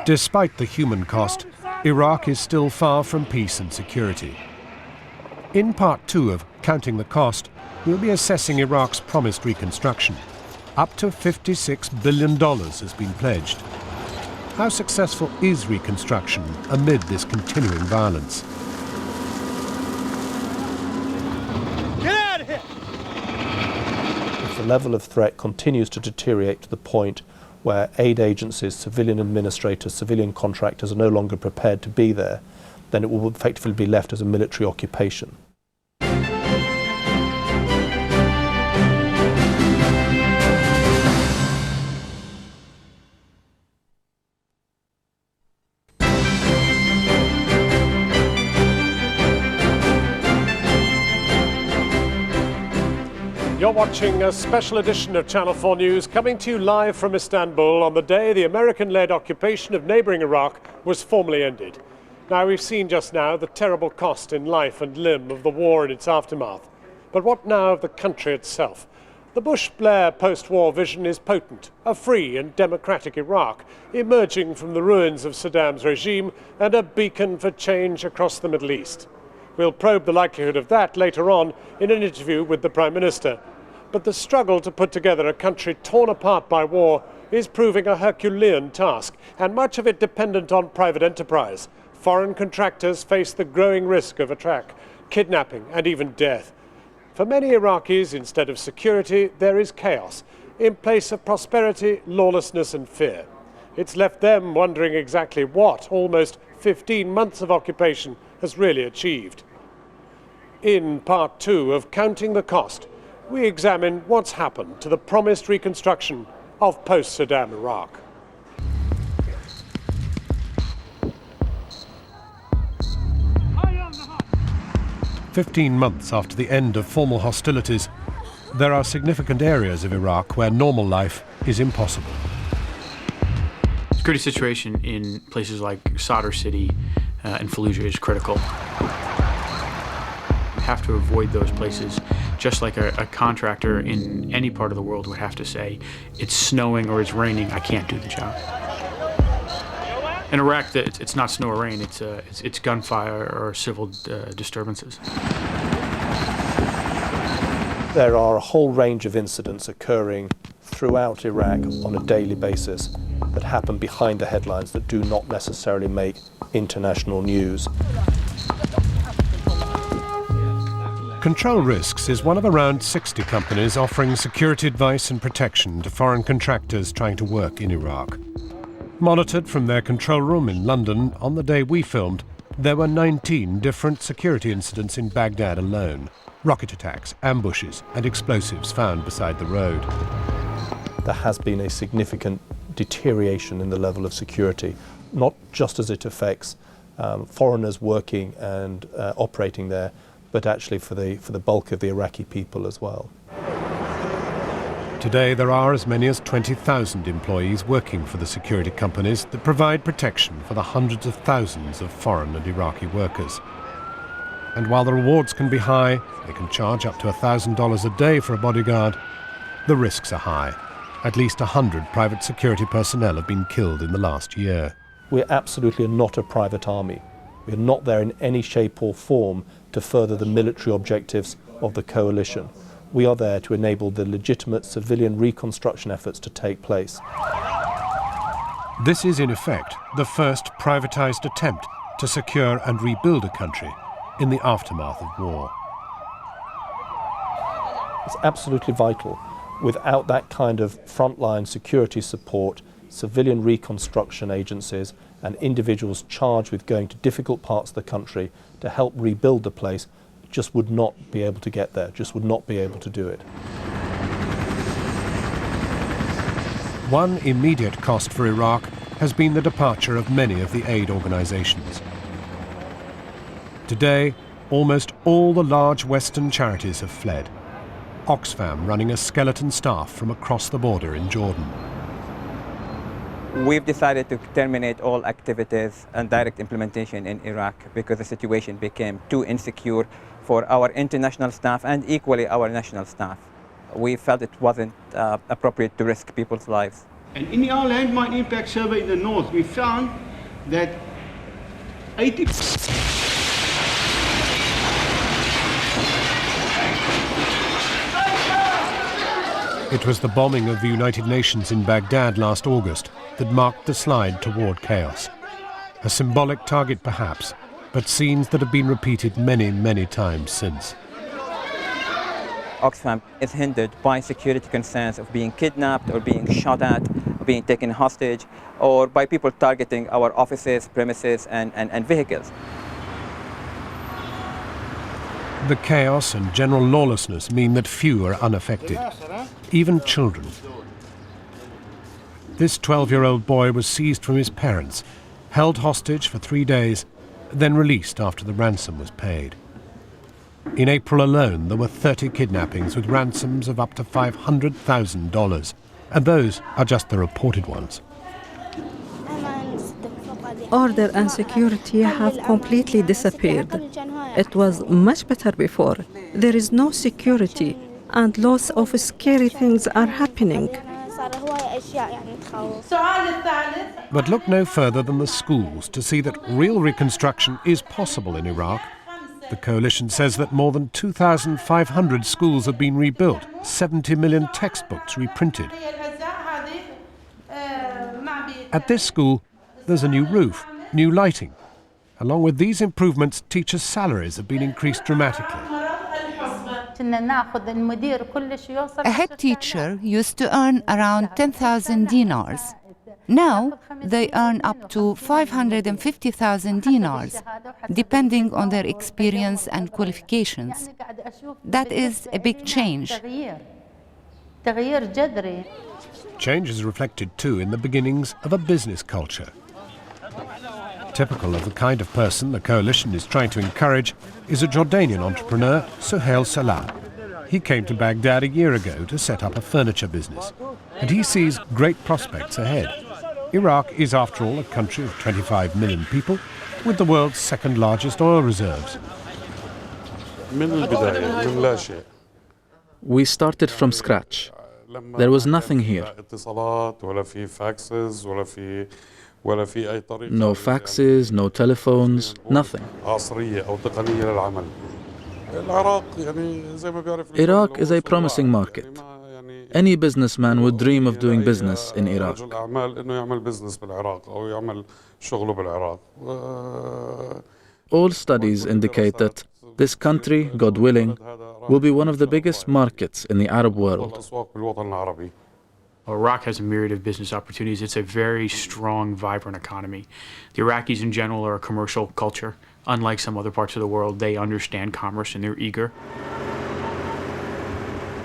[SPEAKER 3] Despite the human cost, Iraq is still far from peace and security. In part 2 of Counting the Cost, we'll be assessing Iraq's promised reconstruction. Up to $56 billion has been pledged. How successful is reconstruction amid this continuing violence?
[SPEAKER 15] Get out of here!
[SPEAKER 8] If the level of threat continues to deteriorate to the point where aid agencies, civilian administrators, civilian contractors are no longer prepared to be there, then it will effectively be left as a military occupation.
[SPEAKER 3] You're watching a special edition of Channel 4 News, coming to you live from Istanbul on the day the American-led occupation of neighbouring Iraq was formally ended. Now, we've seen just now the terrible cost in life and limb of the war and its aftermath. But what now of the country itself? The Bush-Blair post-war vision is potent, a free and democratic Iraq, emerging from the ruins of Saddam's regime and a beacon for change across the Middle East. We'll probe the likelihood of that later on in an interview with the Prime Minister. But the struggle to put together a country torn apart by war is proving a Herculean task, and much of it dependent on private enterprise. Foreign contractors face the growing risk of attack, kidnapping, and even death. For many Iraqis, instead of security, there is chaos. In place of prosperity, lawlessness and fear. It's left them wondering exactly what almost 15 months of occupation has really achieved. In part 2 of Counting the Cost, we examine what's happened to the promised reconstruction of post-Saddam Iraq. "15 months after the end of formal hostilities, there are significant areas of Iraq where normal life is impossible.
[SPEAKER 17] The security situation in places like Sadr City and Fallujah is critical. We have to avoid those places, just like a contractor in any part of the world would have to say, it's snowing or it's raining, I can't do the job. In Iraq, it's not snow or rain, it's gunfire or civil disturbances.
[SPEAKER 8] There are a whole range of incidents occurring throughout Iraq on a daily basis that happen behind the headlines that do not necessarily make international news.
[SPEAKER 3] Control Risks is one of around 60 companies offering security advice and protection to foreign contractors trying to work in Iraq. Monitored from their control room in London, on the day we filmed, there were 19 different security incidents in Baghdad alone. Rocket attacks, ambushes and explosives found beside the road.
[SPEAKER 8] There has been a significant deterioration in the level of security, not just as it affects foreigners working and operating there, but actually for the bulk of the Iraqi people as well.
[SPEAKER 3] Today there are as many as 20,000 employees working for the security companies that provide protection for the hundreds of thousands of foreign and Iraqi workers. And while the rewards can be high, they can charge up to $1,000 a day for a bodyguard, the risks are high. At least 100 private security personnel have been killed in the last year.
[SPEAKER 8] We absolutely are not a private army. We are not there in any shape or form to further the military objectives of the coalition. We are there to enable the legitimate civilian reconstruction efforts to take place.
[SPEAKER 3] This is in effect the first privatized attempt to secure and rebuild a country in the aftermath of war.
[SPEAKER 8] It's absolutely vital. Without that kind of frontline security support, civilian reconstruction agencies and individuals charged with going to difficult parts of the country to help rebuild the place just would not be able to get there, just would not be able to do it.
[SPEAKER 3] One immediate cost for Iraq has been the departure of many of the aid organizations. Today, almost all the large Western charities have fled. Oxfam running a skeleton staff from across the border in Jordan.
[SPEAKER 4] We've decided to terminate all activities and direct implementation in Iraq because the situation became too insecure for our international staff and equally our national staff. We felt it wasn't appropriate to risk people's lives.
[SPEAKER 18] And in our landmine impact survey in the north, we found that 80%.
[SPEAKER 3] It was the bombing of the United Nations in Baghdad last August that marked the slide toward chaos. A symbolic target perhaps, but scenes that have been repeated many, many times since.
[SPEAKER 4] Oxfam is hindered by security concerns of being kidnapped or being shot at, or being taken hostage, or by people targeting our offices, premises and vehicles.
[SPEAKER 3] The chaos and general lawlessness mean that few are unaffected, even children. This 12-year-old boy was seized from his parents, held hostage for 3 days, then released after the ransom was paid. In April alone, there were 30 kidnappings with ransoms of up to $500,000, and those are just the reported ones.
[SPEAKER 19] Order and security have completely disappeared. It was much better before. There is no security, and lots of scary things are happening.
[SPEAKER 3] But look no further than the schools to see that real reconstruction is possible in Iraq. The coalition says that more than 2,500 schools have been rebuilt, 70 million textbooks reprinted. At this school, there's a new roof, new lighting. Along with these improvements, teachers' salaries have been increased dramatically.
[SPEAKER 20] A head teacher used to earn around 10,000 dinars. Now they earn up to 550,000 dinars, depending on their experience and qualifications. That is a big change.
[SPEAKER 3] Change is reflected too in the beginnings of a business culture. Typical of the kind of person the coalition is trying to encourage is a Jordanian entrepreneur, Suhail Salah. He came to Baghdad a year ago to set up a furniture business, and he sees great prospects ahead. Iraq is, after all, a country of 25 million people with the world's second largest oil reserves.
[SPEAKER 26] We started from scratch. There was nothing here. No faxes, no telephones, nothing. Iraq is a promising market. Any businessman would dream of doing business in Iraq. All studies indicate that this country, God willing, will be one of the biggest markets in the Arab world.
[SPEAKER 17] Iraq has a myriad of business opportunities. It's a very strong, vibrant economy. The Iraqis in general are a commercial culture. Unlike some other parts of the world, they understand commerce and they're eager.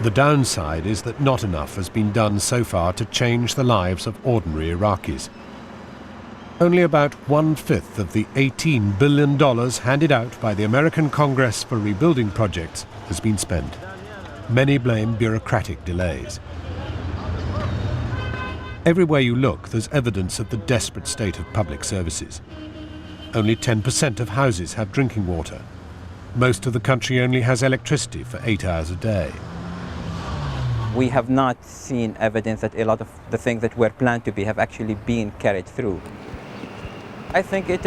[SPEAKER 3] The downside is that not enough has been done so far to change the lives of ordinary Iraqis. Only about 1/5 of the $18 billion handed out by the American Congress for rebuilding projects has been spent. Many blame bureaucratic delays. Everywhere you look, there's evidence of the desperate state of public services. Only 10% of houses have drinking water. Most of the country only has electricity for 8 hours a day.
[SPEAKER 4] We have not seen evidence that a lot of the things that were planned to be have actually been carried through. I think it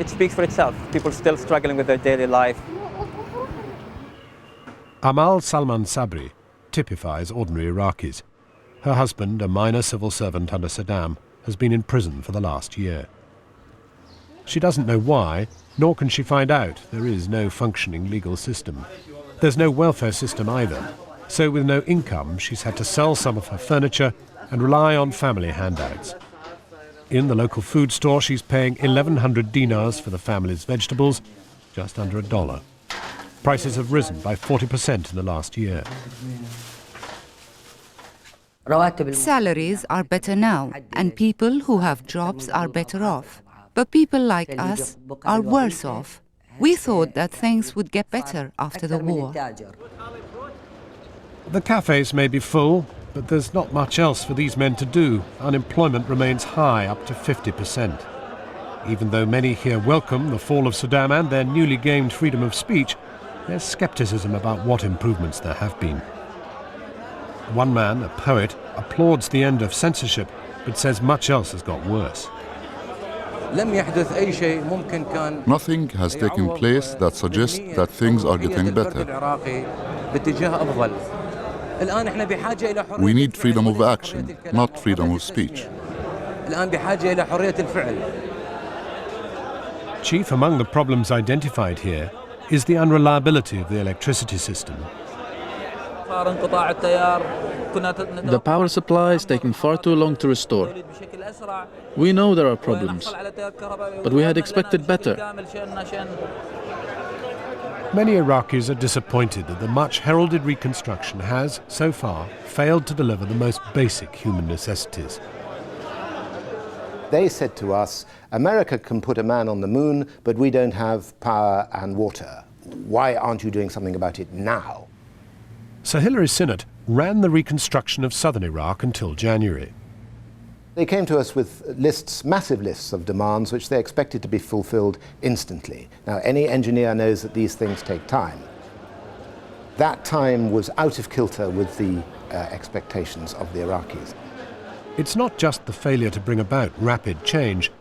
[SPEAKER 4] speaks for itself. People still struggling with their daily life.
[SPEAKER 3] Amal Salman Sabri typifies ordinary Iraqis. Her husband, a minor civil servant under Saddam, has been in prison for the last year. She doesn't know why, nor can she find out. There is no functioning legal system. There's no welfare system either. So with no income, she's had to sell some of her furniture and rely on family handouts. In the local food store, she's paying 1,100 dinars for the family's vegetables, just under $1. Prices have risen by 40% in the last year.
[SPEAKER 20] Salaries are better now, and people who have jobs are better off. But people like us are worse off. We thought that things would get better after the war.
[SPEAKER 3] The cafes may be full, but there's not much else for these men to do. Unemployment remains high, up to 50%. Even though many here welcome the fall of Saddam and their newly gained freedom of speech, there's skepticism about what improvements there have been. One man, a poet, applauds the end of censorship, but says much else has got worse.
[SPEAKER 5] Nothing has taken place that suggests that things are getting better. We need freedom of action, not freedom of speech.
[SPEAKER 3] Chief among the problems identified here is the unreliability of the electricity system.
[SPEAKER 26] The power supply is taking far too long to restore. We know there are problems, but we had expected better.
[SPEAKER 3] Many Iraqis are disappointed that the much-heralded reconstruction has, so far, failed to deliver the most basic human necessities.
[SPEAKER 6] They said to us, America can put a man on the moon, but we don't have power and water. Why aren't you doing something about it now?
[SPEAKER 3] Sir Hilary Sinnott ran the reconstruction of southern Iraq until January.
[SPEAKER 6] They came to us with lists, massive lists of demands which they expected to be fulfilled instantly. Now, any engineer knows that these things take time. That time was out of kilter with the expectations of the Iraqis.
[SPEAKER 3] It's not just the failure to bring about rapid change.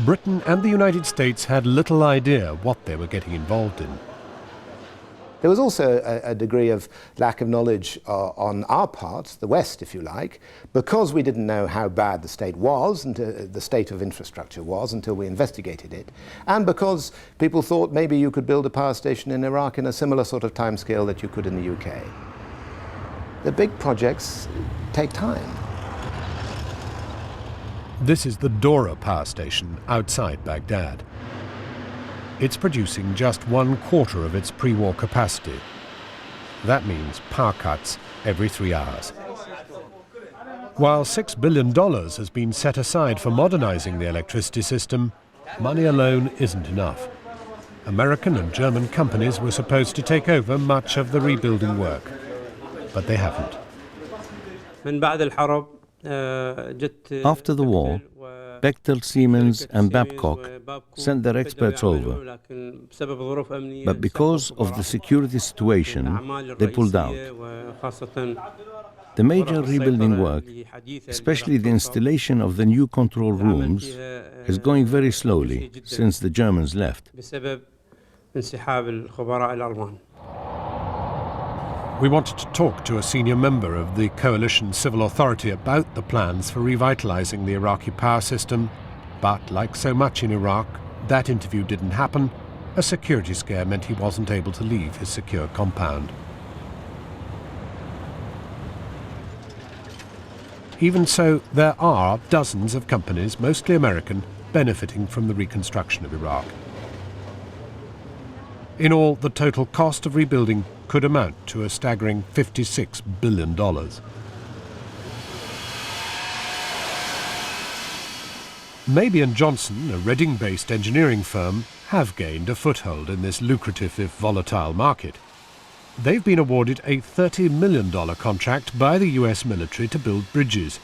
[SPEAKER 3] Britain and the United States had little idea what they were getting involved in.
[SPEAKER 6] There was also a degree of lack of knowledge on our part, the West, if you like, because we didn't know how bad the state was, and the state of infrastructure was, until we investigated it, and because people thought maybe you could build a power station in Iraq in a similar sort of timescale that you could in the UK. The big projects take time.
[SPEAKER 3] This is the Dora power station outside Baghdad. It's producing just 1/4 of its pre-war capacity. That means power cuts every 3 hours. While $6 billion has been set aside for modernizing the electricity system, money alone isn't enough. American and German companies were supposed to take over much of the rebuilding work, but they haven't.
[SPEAKER 9] After the war, Bechtel, Siemens and Babcock sent their experts over, but because of the security situation, they pulled out. The major rebuilding work, especially the installation of the new control rooms, is going very slowly since the Germans left.
[SPEAKER 3] We wanted to talk to a senior member of the coalition civil authority about the plans for revitalizing the Iraqi power system, but like so much in Iraq, that interview didn't happen. A security scare meant he wasn't able to leave his secure compound. Even so, there are dozens of companies, mostly American, benefiting from the reconstruction of Iraq. In all, the total cost of rebuilding could amount to a staggering $56 billion. Mabey & Johnson, a Reading-based engineering firm, have gained a foothold in this lucrative if volatile market. They've been awarded a $30 million contract by the US military to build bridges.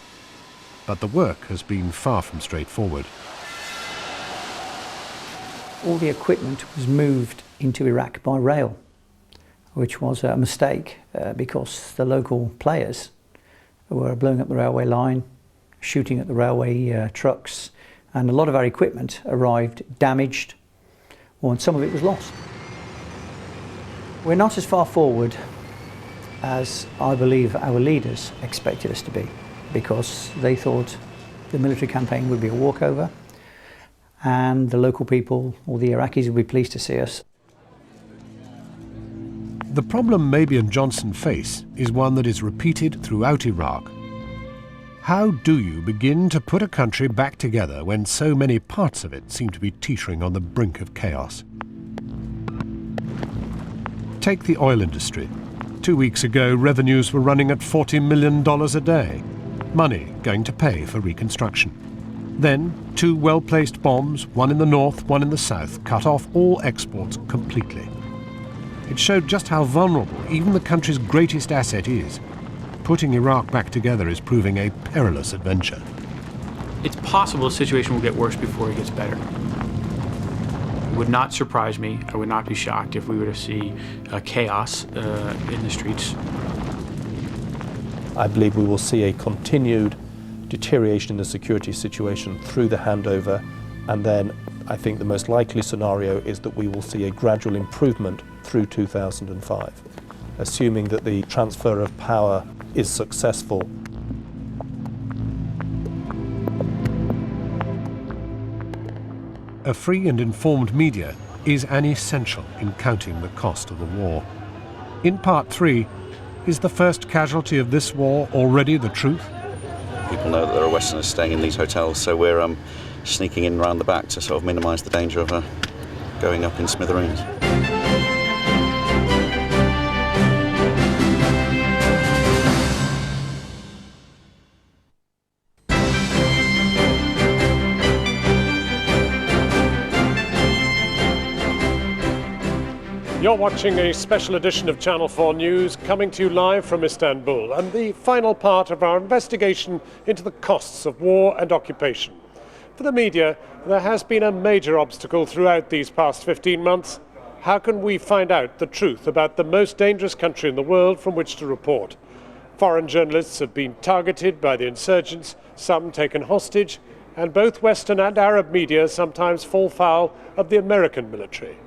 [SPEAKER 3] But the work has been far from straightforward.
[SPEAKER 7] All the equipment was moved into Iraq by rail, which was a mistake because the local players were blowing up the railway line, shooting at the railway trucks, and a lot of our equipment arrived damaged, and some of it was lost. We're not as far forward as I believe our leaders expected us to be, because they thought the military campaign would be a walkover and the local people, or the Iraqis, would be pleased to see us.
[SPEAKER 3] The problem Mabey & Johnson face is one that is repeated throughout Iraq. How do you begin to put a country back together when so many parts of it seem to be teetering on the brink of chaos? Take the oil industry. 2 weeks ago, revenues were running at $40 million a day. Money going to pay for reconstruction. Then, 2 well-placed bombs, one in the north, one in the south, cut off all exports completely. It showed just how vulnerable even the country's greatest asset is. Putting Iraq back together is proving a perilous adventure.
[SPEAKER 17] It's possible the situation will get worse before it gets better. It would not surprise me, I would not be shocked if we were to see chaos in the streets.
[SPEAKER 8] I believe we will see a continued deterioration in the security situation through the handover, and then I think the most likely scenario is that we will see a gradual improvement through 2005, assuming that the transfer of power is successful.
[SPEAKER 3] A free and informed media is an essential in counting the cost of the war. In part 3, is the first casualty of this war already the truth?
[SPEAKER 11] People know that there are Westerners staying in these hotels, so we're sneaking in round the back to sort of minimise the danger of going up in smithereens.
[SPEAKER 3] You're watching a special edition of Channel 4 News, coming to you live from Istanbul, and the final part of our investigation into the costs of war and occupation. For the media, there has been a major obstacle throughout these past 15 months. How can we find out the truth about the most dangerous country in the world from which to report? Foreign journalists have been targeted by the insurgents, some taken hostage, and both Western and Arab media sometimes fall foul of the American military.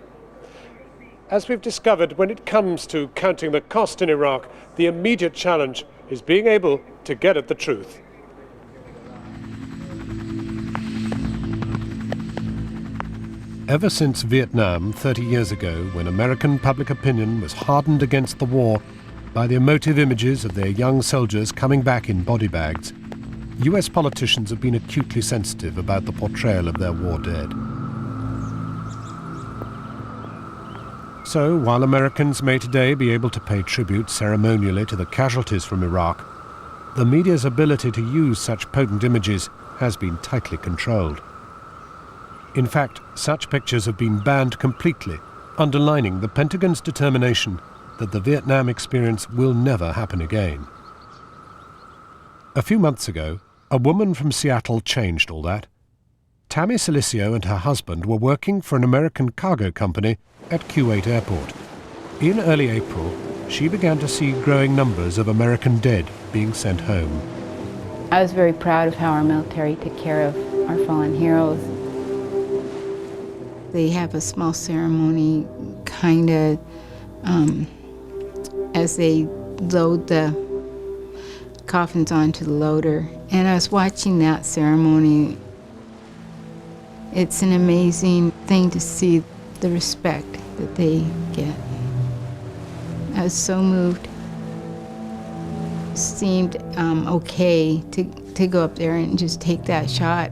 [SPEAKER 3] As we've discovered, when it comes to counting the cost in Iraq, the immediate challenge is being able to get at the truth. Ever since Vietnam 30 years ago, when American public opinion was hardened against the war by the emotive images of their young soldiers coming back in body bags, US politicians have been acutely sensitive about the portrayal of their war dead. So, while Americans may today be able to pay tribute ceremonially to the casualties from Iraq, the media's ability to use such potent images has been tightly controlled. In fact, such pictures have been banned completely, underlining the Pentagon's determination that the Vietnam experience will never happen again. A few months ago, a woman from Seattle changed all that. Tammy Silicio and her husband were working for an American cargo company at Kuwait Airport. In early April, she began to see growing numbers of American dead being sent home.
[SPEAKER 1] I was very proud of how our military took care of our fallen heroes. They have a small ceremony, kind of, as they load the coffins onto the loader. And I was watching that ceremony. It's an amazing thing to see the respect that they get. I was so moved. It seemed okay to go up there and just take that shot,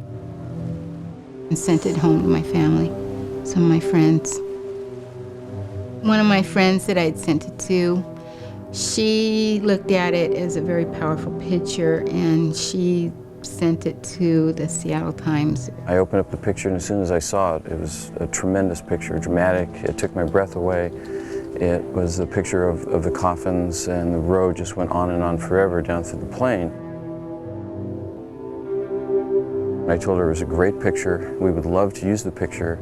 [SPEAKER 1] and sent it home to my family, some of my friends. One of my friends that I'd sent it to, she looked at it as a very powerful picture, and she sent it to the Seattle Times.
[SPEAKER 14] I opened up the picture, and as soon as I saw it, it was a tremendous picture, dramatic. It took my breath away. It was a picture of the coffins, and the road just went on and on forever down through the plain. I told her it was a great picture. We would love to use the picture.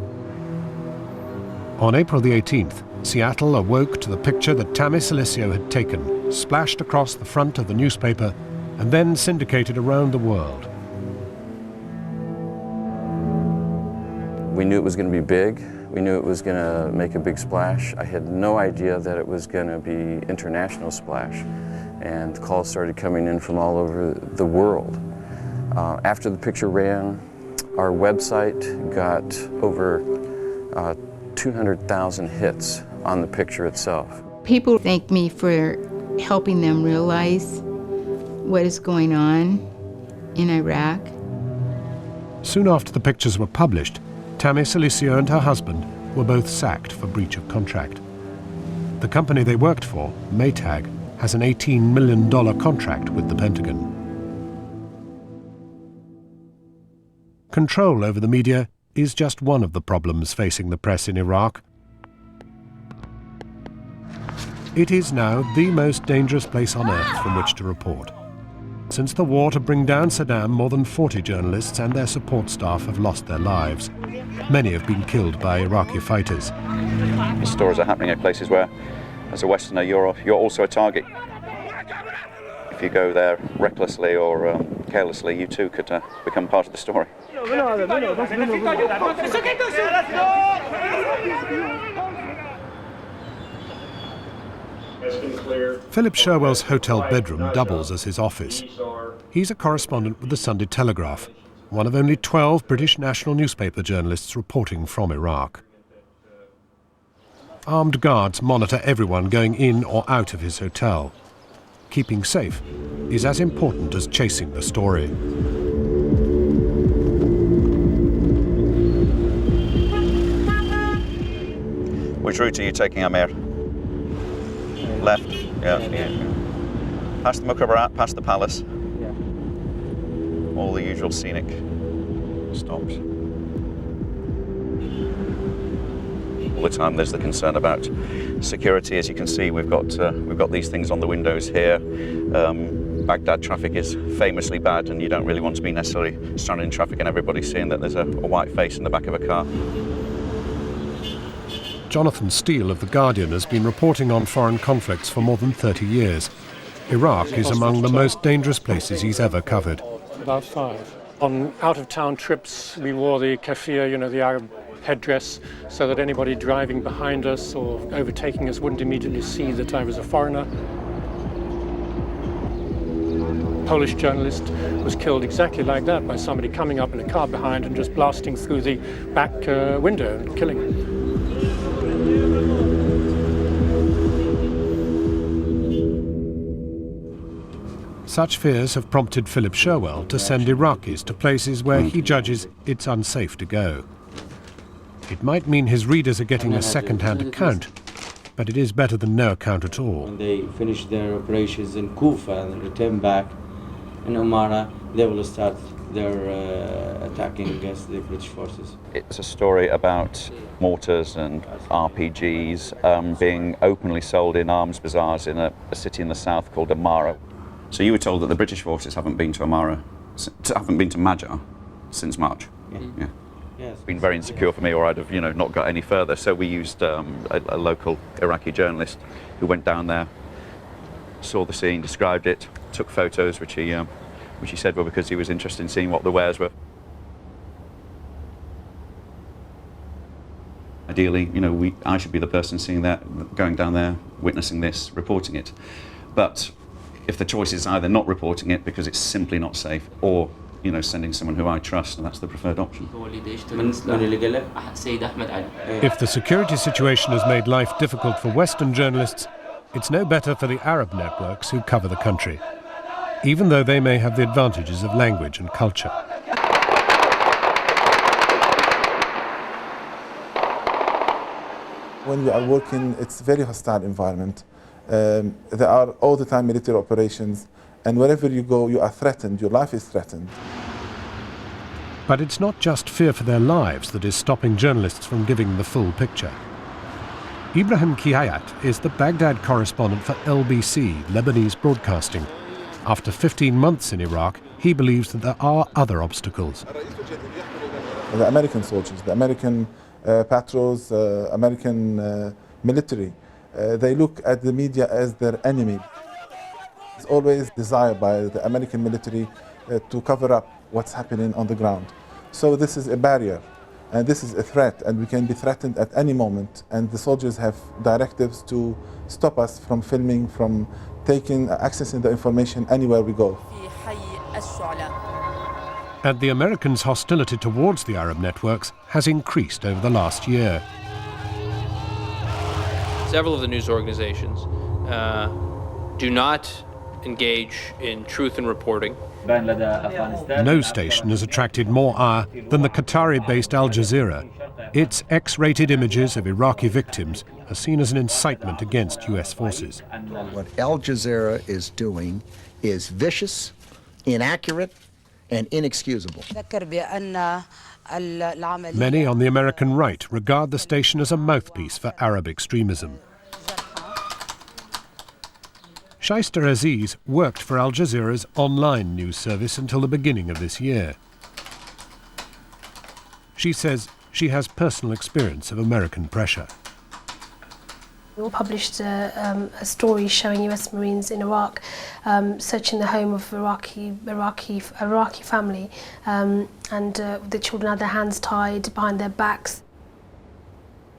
[SPEAKER 3] On April the 18th, Seattle awoke to the picture that Tammy Silicio had taken, splashed across the front of the newspaper, and then syndicated around the world.
[SPEAKER 14] We knew it was going to be big. We knew it was going to make a big splash. I had no idea that it was going to be international splash. And calls started coming in from all over the world. After the picture ran, our website got over 200,000 hits on the picture itself.
[SPEAKER 1] People thank me for helping them realize what is going on in Iraq.
[SPEAKER 3] Soon after the pictures were published, Tammy Silicio and her husband were both sacked for breach of contract. The company they worked for, Maytag, has an $18 million contract with the Pentagon. Control over the media is just one of the problems facing the press in Iraq. It is now the most dangerous place on earth from which to report. Since the war to bring down Saddam, more than 40 journalists and their support staff have lost their lives. Many have been killed by Iraqi fighters.
[SPEAKER 11] These stories are happening at places where, as a Westerner, you're also a target. If you go there recklessly or carelessly, you too could become part of the story.
[SPEAKER 3] Philip Sherwell's hotel bedroom doubles as his office. He's a correspondent with the Sunday Telegraph, one of only 12 British national newspaper journalists reporting from Iraq. Armed guards monitor everyone going in or out of his hotel. Keeping safe is as important as chasing the story.
[SPEAKER 11] Which route are you taking, Amir? Left? Yeah. Past the Muqabbarat, past the palace.
[SPEAKER 14] Yeah.
[SPEAKER 11] All the usual scenic stops. All the time there's the concern about security. As you can see, we've got these things on the windows here. Baghdad traffic is famously bad, and you don't really want to be necessarily stranded in traffic and everybody seeing that there's a white face in the back of a car.
[SPEAKER 3] Jonathan Steele of The Guardian has been reporting on foreign conflicts for more than 30 years. Iraq is among the most dangerous places he's ever covered.
[SPEAKER 21] About 5. On out-of-town trips, we wore the kafir, the Arab headdress, so that anybody driving behind us or overtaking us wouldn't immediately see that I was a foreigner. A Polish journalist was killed exactly like that by somebody coming up in a car behind and just blasting through the back window and killing him.
[SPEAKER 3] Such fears have prompted Philip Sherwell to send Iraqis to places where he judges it's unsafe to go. It might mean his readers are getting a second-hand account, but it is better than no account at all.
[SPEAKER 22] When they finish their operations in Kufa and return back in Umara, they will start their attacking against the British forces.
[SPEAKER 11] It's a story about mortars and RPGs being openly sold in arms bazaars in a city in the south called Amara. So you were told that the British forces haven't been to Amara, haven't been to Majar since March?
[SPEAKER 22] Yeah.
[SPEAKER 11] Yeah.
[SPEAKER 22] Yes.
[SPEAKER 11] It's been very insecure for me, or I'd have, not got any further. So we used a local Iraqi journalist who went down there saw the scene, described it, took photos, which he said were because he was interested in seeing what the wares were. Ideally, you know, I should be the person seeing that, going down there, witnessing this, reporting it. But if the choice is either not reporting it because it's simply not safe, or, you know, sending someone who I trust, and that's the preferred option.
[SPEAKER 3] If the security situation has made life difficult for Western journalists, it's no better for the Arab networks who cover the country, even though they may have the advantages of language and culture.
[SPEAKER 2] When we are working, it's a very hostile environment. There are all the time military operations, and wherever you go, you are threatened, your life is threatened.
[SPEAKER 3] But it's not just fear for their lives that is stopping journalists from giving the full picture. Ibrahim Kiayat is the Baghdad correspondent for LBC, Lebanese Broadcasting. After 15 months in Iraq, he believes that there are other obstacles.
[SPEAKER 2] The American soldiers, the American patrols, American military, they look at the media as their enemy. It's always desired by the American military to cover up what's happening on the ground. So this is a barrier, and this is a threat, and we can be threatened at any moment, and the soldiers have directives to stop us from filming, from accessing the information anywhere we go.
[SPEAKER 3] And the Americans' hostility towards the Arab networks has increased over the last year.
[SPEAKER 10] Several of the news organizations do not engage in truth in reporting.
[SPEAKER 3] No station has attracted more ire than the Qatari-based Al Jazeera. Its X-rated images of Iraqi victims are seen as an incitement against US forces.
[SPEAKER 12] What Al Jazeera is doing is vicious, inaccurate, and inexcusable.
[SPEAKER 3] Many on the American right regard the station as a mouthpiece for Arab extremism. Shaista Aziz worked for Al Jazeera's online news service until the beginning of this year. She says she has personal experience of American pressure.
[SPEAKER 23] We published a story showing US Marines in Iraq searching the home of Iraqi family, and the children had their hands tied behind their backs.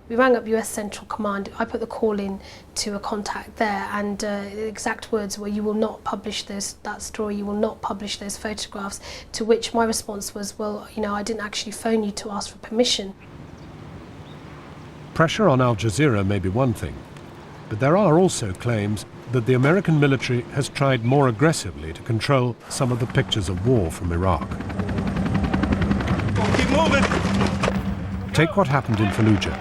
[SPEAKER 23] We rang up US Central Command. I put the call in to a contact there, and the exact words were, "You will not publish that story, you will not publish those photographs," to which my response was, "Well, you know, I didn't actually phone you to ask for permission."
[SPEAKER 3] Pressure on Al Jazeera may be one thing, but there are also claims that the American military has tried more aggressively to control some of the pictures of war from Iraq.
[SPEAKER 15] Keep moving.
[SPEAKER 3] Take what happened in Fallujah,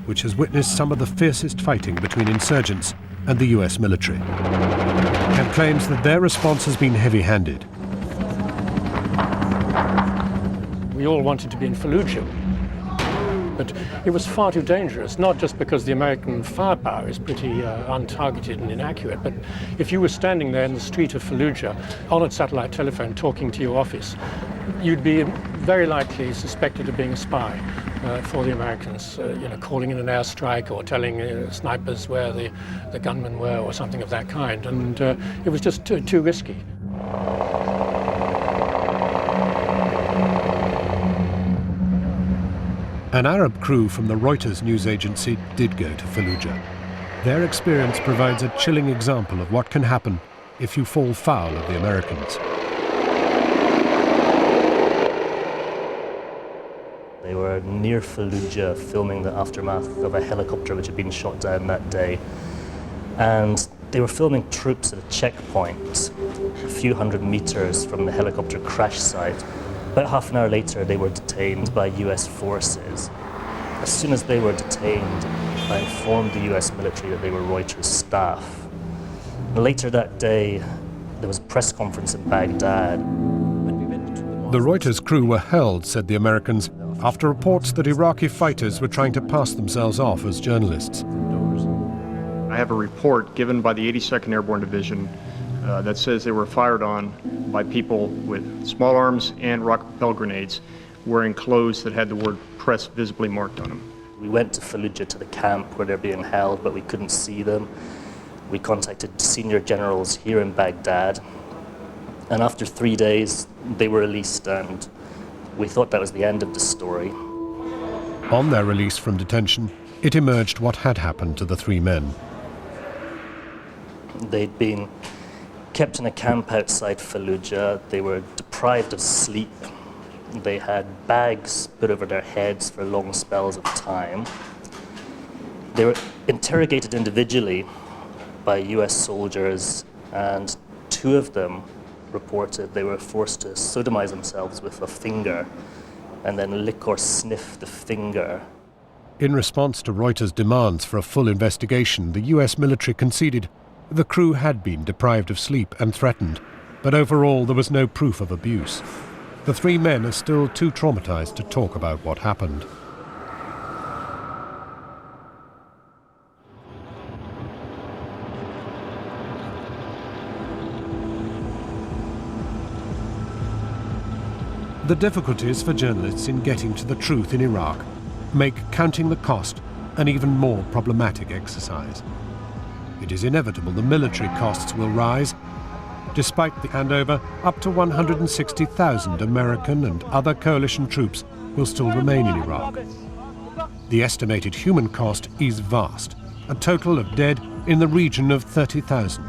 [SPEAKER 3] which has witnessed some of the fiercest fighting between insurgents and the US military, and claims that their response has been heavy-handed.
[SPEAKER 21] We all wanted to be in Fallujah, but it was far too dangerous, not just because the American firepower is pretty untargeted and inaccurate, but if you were standing there in the street of Fallujah on a satellite telephone talking to your office, you'd be very likely suspected of being a spy for the Americans, you know, calling in an airstrike or telling snipers where the gunmen were or something of that kind, and it was just too risky.
[SPEAKER 3] An Arab crew from the Reuters news agency did go to Fallujah. Their experience provides a chilling example of what can happen if you fall foul of the Americans.
[SPEAKER 24] They were near Fallujah filming the aftermath of a helicopter which had been shot down that day. And they were filming troops at a checkpoint a few hundred meters from the helicopter crash site. About half an hour later, they were detained by US forces. As soon as they were detained, I informed the US military that they were Reuters staff. Later that day, there was a press conference in Baghdad.
[SPEAKER 3] The Reuters crew were held, said the Americans, after reports that Iraqi fighters were trying to pass themselves off as journalists.
[SPEAKER 25] I have a report given by the 82nd Airborne Division that says they were fired on by people with small arms and rocket-propelled grenades wearing clothes that had the word press visibly marked on them.
[SPEAKER 24] We went to Fallujah to the camp where they're being held, but we couldn't see them. We contacted senior generals here in Baghdad, and after 3 days, they were released, and we thought that was the end of the story.
[SPEAKER 4] On their release from detention, it emerged what had happened to the 3 men.
[SPEAKER 24] They'd been kept in a camp outside Fallujah. They were deprived of sleep. They had bags put over their heads for long spells of time. They were interrogated individually by US soldiers, and 2 of them reported they were forced to sodomize themselves with a finger and then lick or sniff the finger.
[SPEAKER 4] In response to Reuters' demands for a full investigation, the US military conceded the crew had been deprived of sleep and threatened, but overall there was no proof of abuse. The 3 men are still too traumatized to talk about what happened. The difficulties for journalists in getting to the truth in Iraq make counting the cost an even more problematic exercise. It is inevitable the military costs will rise. Despite the handover, up to 160,000 American and other coalition troops will still remain in Iraq. The estimated human cost is vast, a total of dead in the region of 30,000,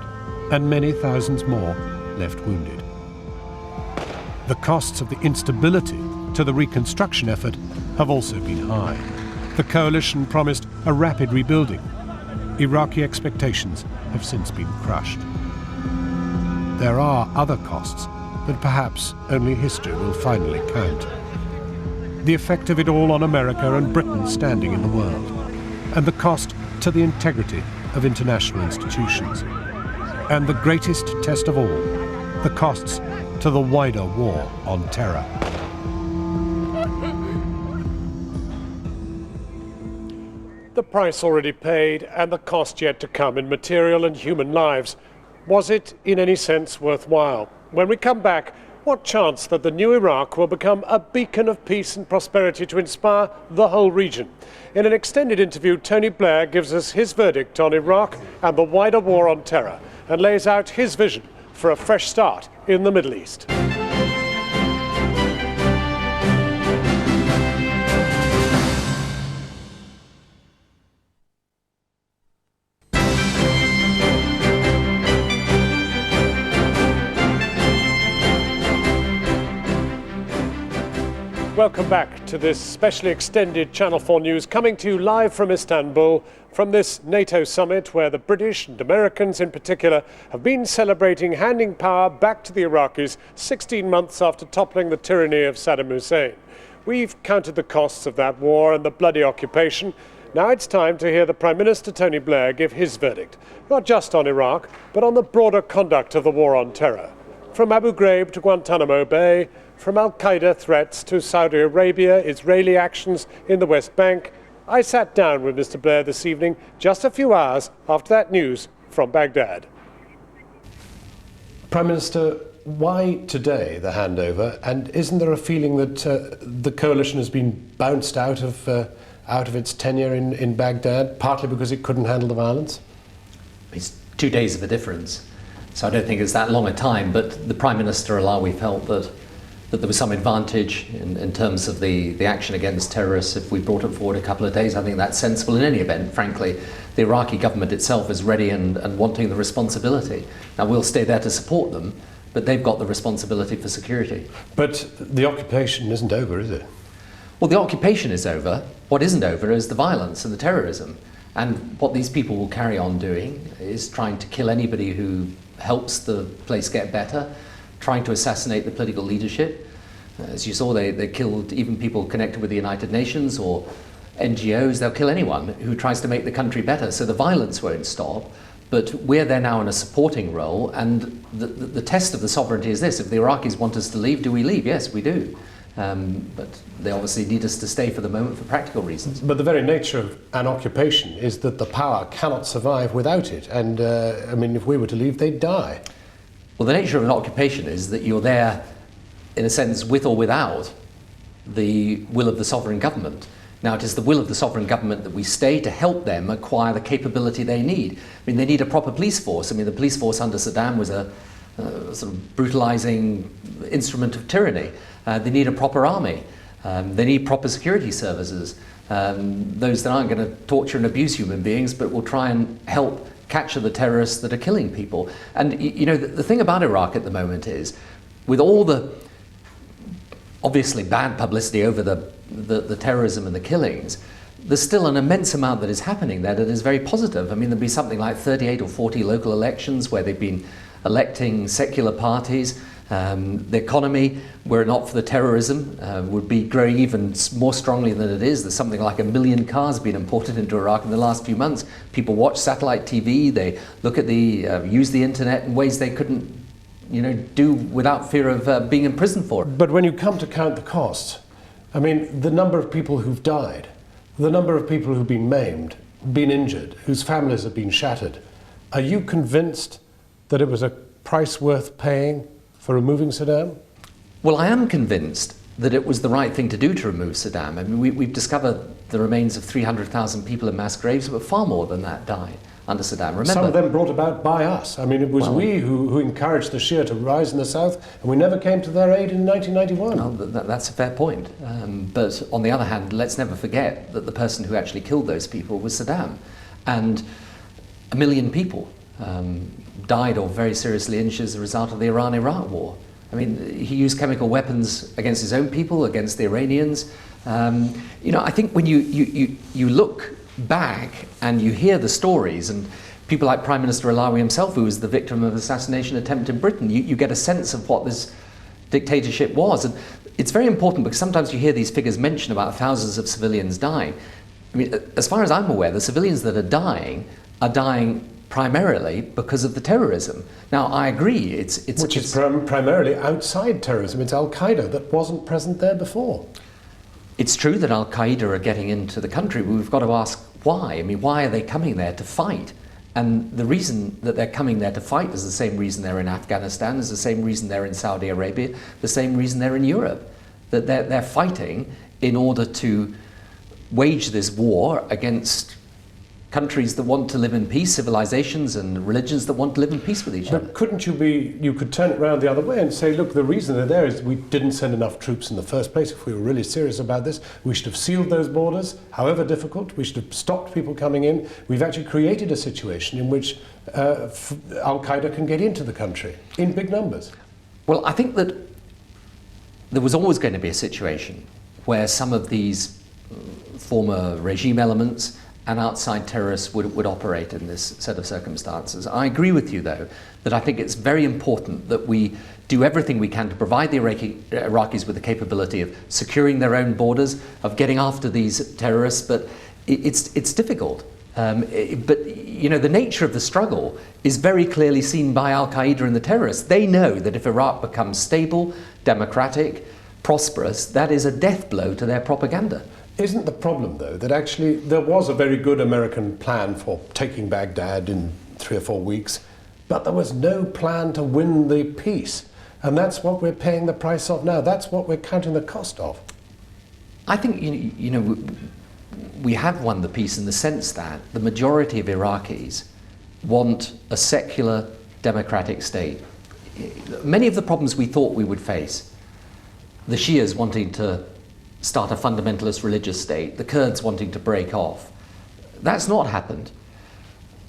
[SPEAKER 4] and many thousands more left wounded. The costs of the instability to the reconstruction effort have also been high. The coalition promised a rapid rebuilding. Iraqi expectations have since been crushed. There are other costs that perhaps only history will finally count. The effect of it all on America and Britain's standing in the world, and the cost to the integrity of international institutions. And the greatest test of all, the costs to the wider war on terror.
[SPEAKER 3] The price already paid and the cost yet to come in material and human lives. Was it in any sense worthwhile? When we come back, what chance that the new Iraq will become a beacon of peace and prosperity to inspire the whole region? In an extended interview, Tony Blair gives us his verdict on Iraq and the wider war on terror and lays out his vision for a fresh start in the Middle East. Welcome back to this specially extended Channel 4 News, coming to you live from Istanbul, from this NATO summit where the British and Americans in particular have been celebrating handing power back to the Iraqis 16 months after toppling the tyranny of Saddam Hussein. We've counted the costs of that war and the bloody occupation. Now it's time to hear the Prime Minister Tony Blair give his verdict, not just on Iraq, but on the broader conduct of the war on terror. From Abu Ghraib to Guantanamo Bay, from al-Qaeda threats to Saudi Arabia, Israeli actions in the West Bank, I sat down with Mr. Blair this evening, just a few hours after that news from Baghdad.
[SPEAKER 4] Prime Minister, why today the handover? And isn't there a feeling that the coalition has been bounced out of its tenure in Baghdad, partly because it couldn't handle the violence?
[SPEAKER 13] It's 2 days of a difference, so I don't think it's that long a time. But the Prime Minister Alawi felt that there was some advantage in terms of the action against terrorists if we brought it forward a couple of days. I think that's sensible in any event, frankly. The Iraqi government itself is ready and wanting the responsibility. Now, we'll stay there to support them, but they've got the responsibility for security.
[SPEAKER 4] But the occupation isn't over, is it?
[SPEAKER 13] Well, the occupation is over. What isn't over is the violence and the terrorism. And what these people will carry on doing is trying to kill anybody who helps the place get better, trying to assassinate the political leadership. As you saw, they killed even people connected with the United Nations or NGOs. They'll kill anyone who tries to make the country better. So the violence won't stop, but we're there now in a supporting role. And the test of the sovereignty is this: if the Iraqis want us to leave, do we leave? Yes, we do. But they obviously need us to stay for the moment for practical reasons.
[SPEAKER 4] But the very nature of an occupation is that the power cannot survive without it. And I mean, if we were to leave, they'd die.
[SPEAKER 13] Well, the nature of an occupation is that you're there, in a sense, with or without the will of the sovereign government. Now, it is the will of the sovereign government that we stay to help them acquire the capability they need. I mean, they need a proper police force. I mean, the police force under Saddam was a sort of brutalizing instrument of tyranny. They need a proper army. They need proper security services. Those that aren't going to torture and abuse human beings, but will try and help capture the terrorists that are killing people. And, you know, the thing about Iraq at the moment is, with all the obviously bad publicity over the terrorism and the killings, there's still an immense amount that is happening there that is very positive. I mean, there'll be something like 38 or 40 local elections where they've been electing secular parties. The economy, were it not for the terrorism, would be growing even more strongly than it is. There's something like 1 million cars being imported into Iraq in the last few months. People watch satellite TV, they look at use the internet in ways they couldn't, you know, do without fear of being in prison for it.
[SPEAKER 4] But when you come to count the costs, I mean, the number of people who've died, the number of people who've been maimed, been injured, whose families have been shattered, are you convinced that it was a price worth paying for removing Saddam?
[SPEAKER 13] Well, I am convinced that it was the right thing to do to remove Saddam. I mean, we've discovered the remains of 300,000 people in mass graves, but far more than that died under Saddam. Remember,
[SPEAKER 4] some of them brought about by us. I mean, it was we who encouraged the Shia to rise in the south, and we never came to their aid in 1991.
[SPEAKER 13] Well, that's a fair point. But on the other hand, let's never forget that the person who actually killed those people was Saddam. And 1 million people died or very seriously injured as a result of the Iran-Iraq war. I mean, he used chemical weapons against his own people, against the Iranians. You know, I think when you look back and you hear the stories, and people like Prime Minister Alawi himself, who was the victim of an assassination attempt in Britain, you get a sense of what this dictatorship was. And it's very important because sometimes you hear these figures mentioned about thousands of civilians dying. I mean, as far as I'm aware, the civilians that are dying primarily because of the terrorism. Now, I agree,
[SPEAKER 4] which is primarily outside terrorism. It's Al-Qaeda that wasn't present there before.
[SPEAKER 13] It's true that Al-Qaeda are getting into the country, but we've got to ask why. I mean, why are they coming there to fight? And the reason that they're coming there to fight is the same reason they're in Afghanistan, is the same reason they're in Saudi Arabia, the same reason they're in Europe. That they're fighting in order to wage this war against countries that want to live in peace, civilizations and religions that want to live in peace with each other.
[SPEAKER 4] But couldn't you could turn it around the other way and say, look, the reason they're there is we didn't send enough troops in the first place. If we were really serious about this, we should have sealed those borders, however difficult. We should have stopped people coming in. We've actually created a situation in which Al-Qaeda can get into the country in big numbers.
[SPEAKER 13] Well, I think that there was always going to be a situation where some of these former regime elements and outside terrorists would operate in this set of circumstances. I agree with you, though, that I think it's very important that we do everything we can to provide the Iraqis with the capability of securing their own borders, of getting after these terrorists, but it's difficult. But, you know, the nature of the struggle is very clearly seen by Al-Qaeda and the terrorists. They know that if Iraq becomes stable, democratic, prosperous, that is a death blow to their propaganda.
[SPEAKER 4] Isn't the problem, though, that actually there was a very good American plan for taking Baghdad in 3 or 4 weeks, but there was no plan to win the peace? And that's what we're paying the price of now. That's what we're counting the cost of.
[SPEAKER 13] I think, you know, we have won the peace in the sense that the majority of Iraqis want a secular, democratic state. Many of the problems we thought we would face, the Shias wanting to start a fundamentalist religious state, the Kurds wanting to break off, that's not happened.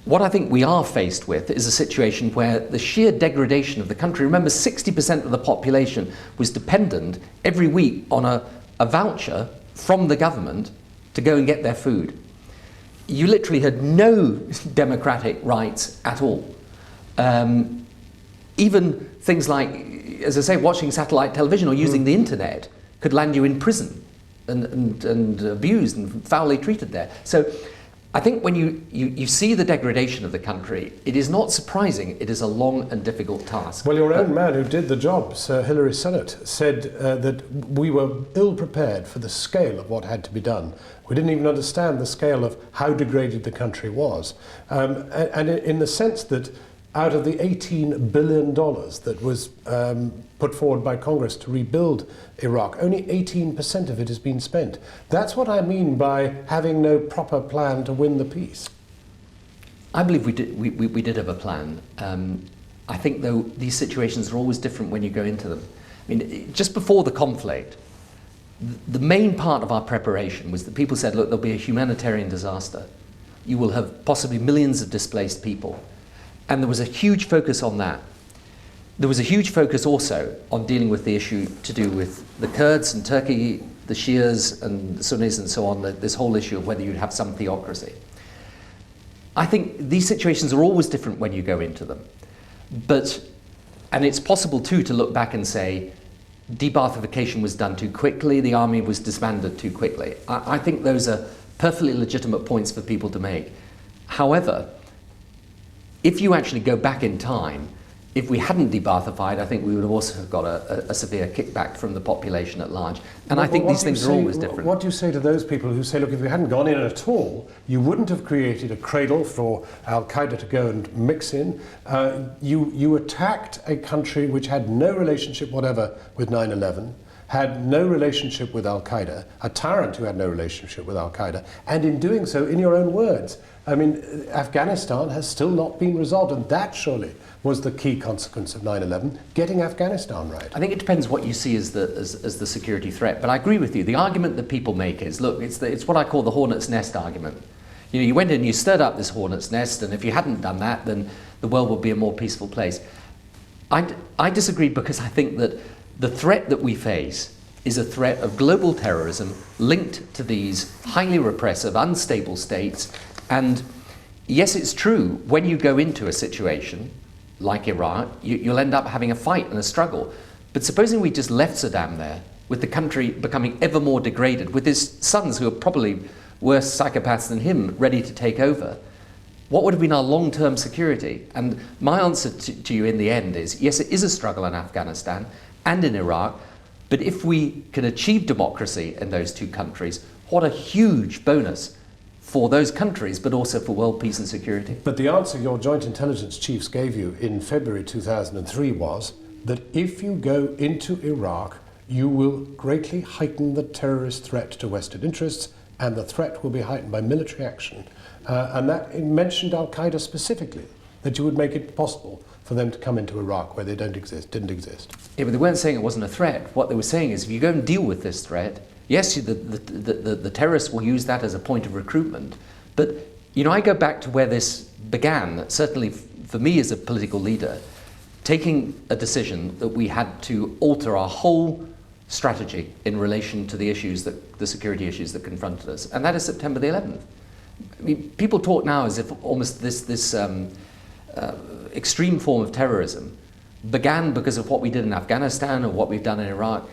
[SPEAKER 13] What I think we are faced with is a situation where the sheer degradation of the country, remember 60% of the population was dependent every week on a voucher from the government to go and get their food. You literally had no democratic rights at all. Even things like, as I say, watching satellite television or using the internet could land you in prison and abused and foully treated there. So I think when you see the degradation of the country, it is not surprising. It is a long and difficult task.
[SPEAKER 4] Well, your own man who did the job, Sir Hilary Sennett, said that we were ill prepared for the scale of what had to be done. We didn't even understand the scale of how degraded the country was. And in the sense that
[SPEAKER 5] out of the $18 billion that was put forward by Congress to rebuild Iraq, only 18% of it has been spent. That's what I mean by having no proper plan to win the peace.
[SPEAKER 13] I believe we did have a plan. I think, though, these situations are always different when you go into them. I mean, just before the conflict, the main part of our preparation was that people said, look, there'll be a humanitarian disaster. You will have possibly millions of displaced people. And there was a huge focus on that. There was a huge focus also on dealing with the issue to do with the Kurds and Turkey, the Shias and the Sunnis and so on, this whole issue of whether you'd have some theocracy. I think these situations are always different when you go into them. And it's possible too to look back and say, de-Baathification was done too quickly, the army was disbanded too quickly. I think those are perfectly legitimate points for people to make. However, if you actually go back in time, if we hadn't de-Baathified, I think we would have also got a severe kickback from the population at large. And I think these things are always different.
[SPEAKER 5] What do you say to those people who say, look, if we hadn't gone in at all, you wouldn't have created a cradle for Al-Qaeda to go and mix in. You attacked a country which had no relationship whatever with 9/11, had no relationship with Al-Qaeda, a tyrant who had no relationship with Al-Qaeda, and in doing so, in your own words, I mean, Afghanistan has still not been resolved, and that surely was the key consequence of 9/11, getting Afghanistan right.
[SPEAKER 13] I think it depends what you see as the security threat, but I agree with you. The argument that people make is, look, it's what I call the hornet's nest argument. You know, you went in, you stirred up this hornet's nest, and if you hadn't done that, then the world would be a more peaceful place. I disagree because I think that the threat that we face is a threat of global terrorism linked to these highly repressive, unstable states. And yes, it's true, when you go into a situation like Iraq, you'll end up having a fight and a struggle. But supposing we just left Saddam there, with the country becoming ever more degraded, with his sons, who are probably worse psychopaths than him, ready to take over, what would have been our long-term security? And my answer to you in the end is, yes, it is a struggle in Afghanistan and in Iraq, but if we can achieve democracy in those two countries, what a huge bonus for those countries, but also for world peace and security.
[SPEAKER 5] But the answer your joint intelligence chiefs gave you in February 2003 was that if you go into Iraq, you will greatly heighten the terrorist threat to Western interests, and the threat will be heightened by military action. And that mentioned Al-Qaeda specifically, that you would make it possible for them to come into Iraq where they didn't exist.
[SPEAKER 13] Yeah, but they weren't saying it wasn't a threat. What they were saying is, if you go and deal with this threat, yes, the terrorists will use that as a point of recruitment. But, you know, I go back to where this began, certainly for me as a political leader, taking a decision that we had to alter our whole strategy in relation to the security issues that confronted us. And that is September the 11th. I mean, people talk now as if almost this extreme form of terrorism began because of what we did in Afghanistan or what we've done in Iraq.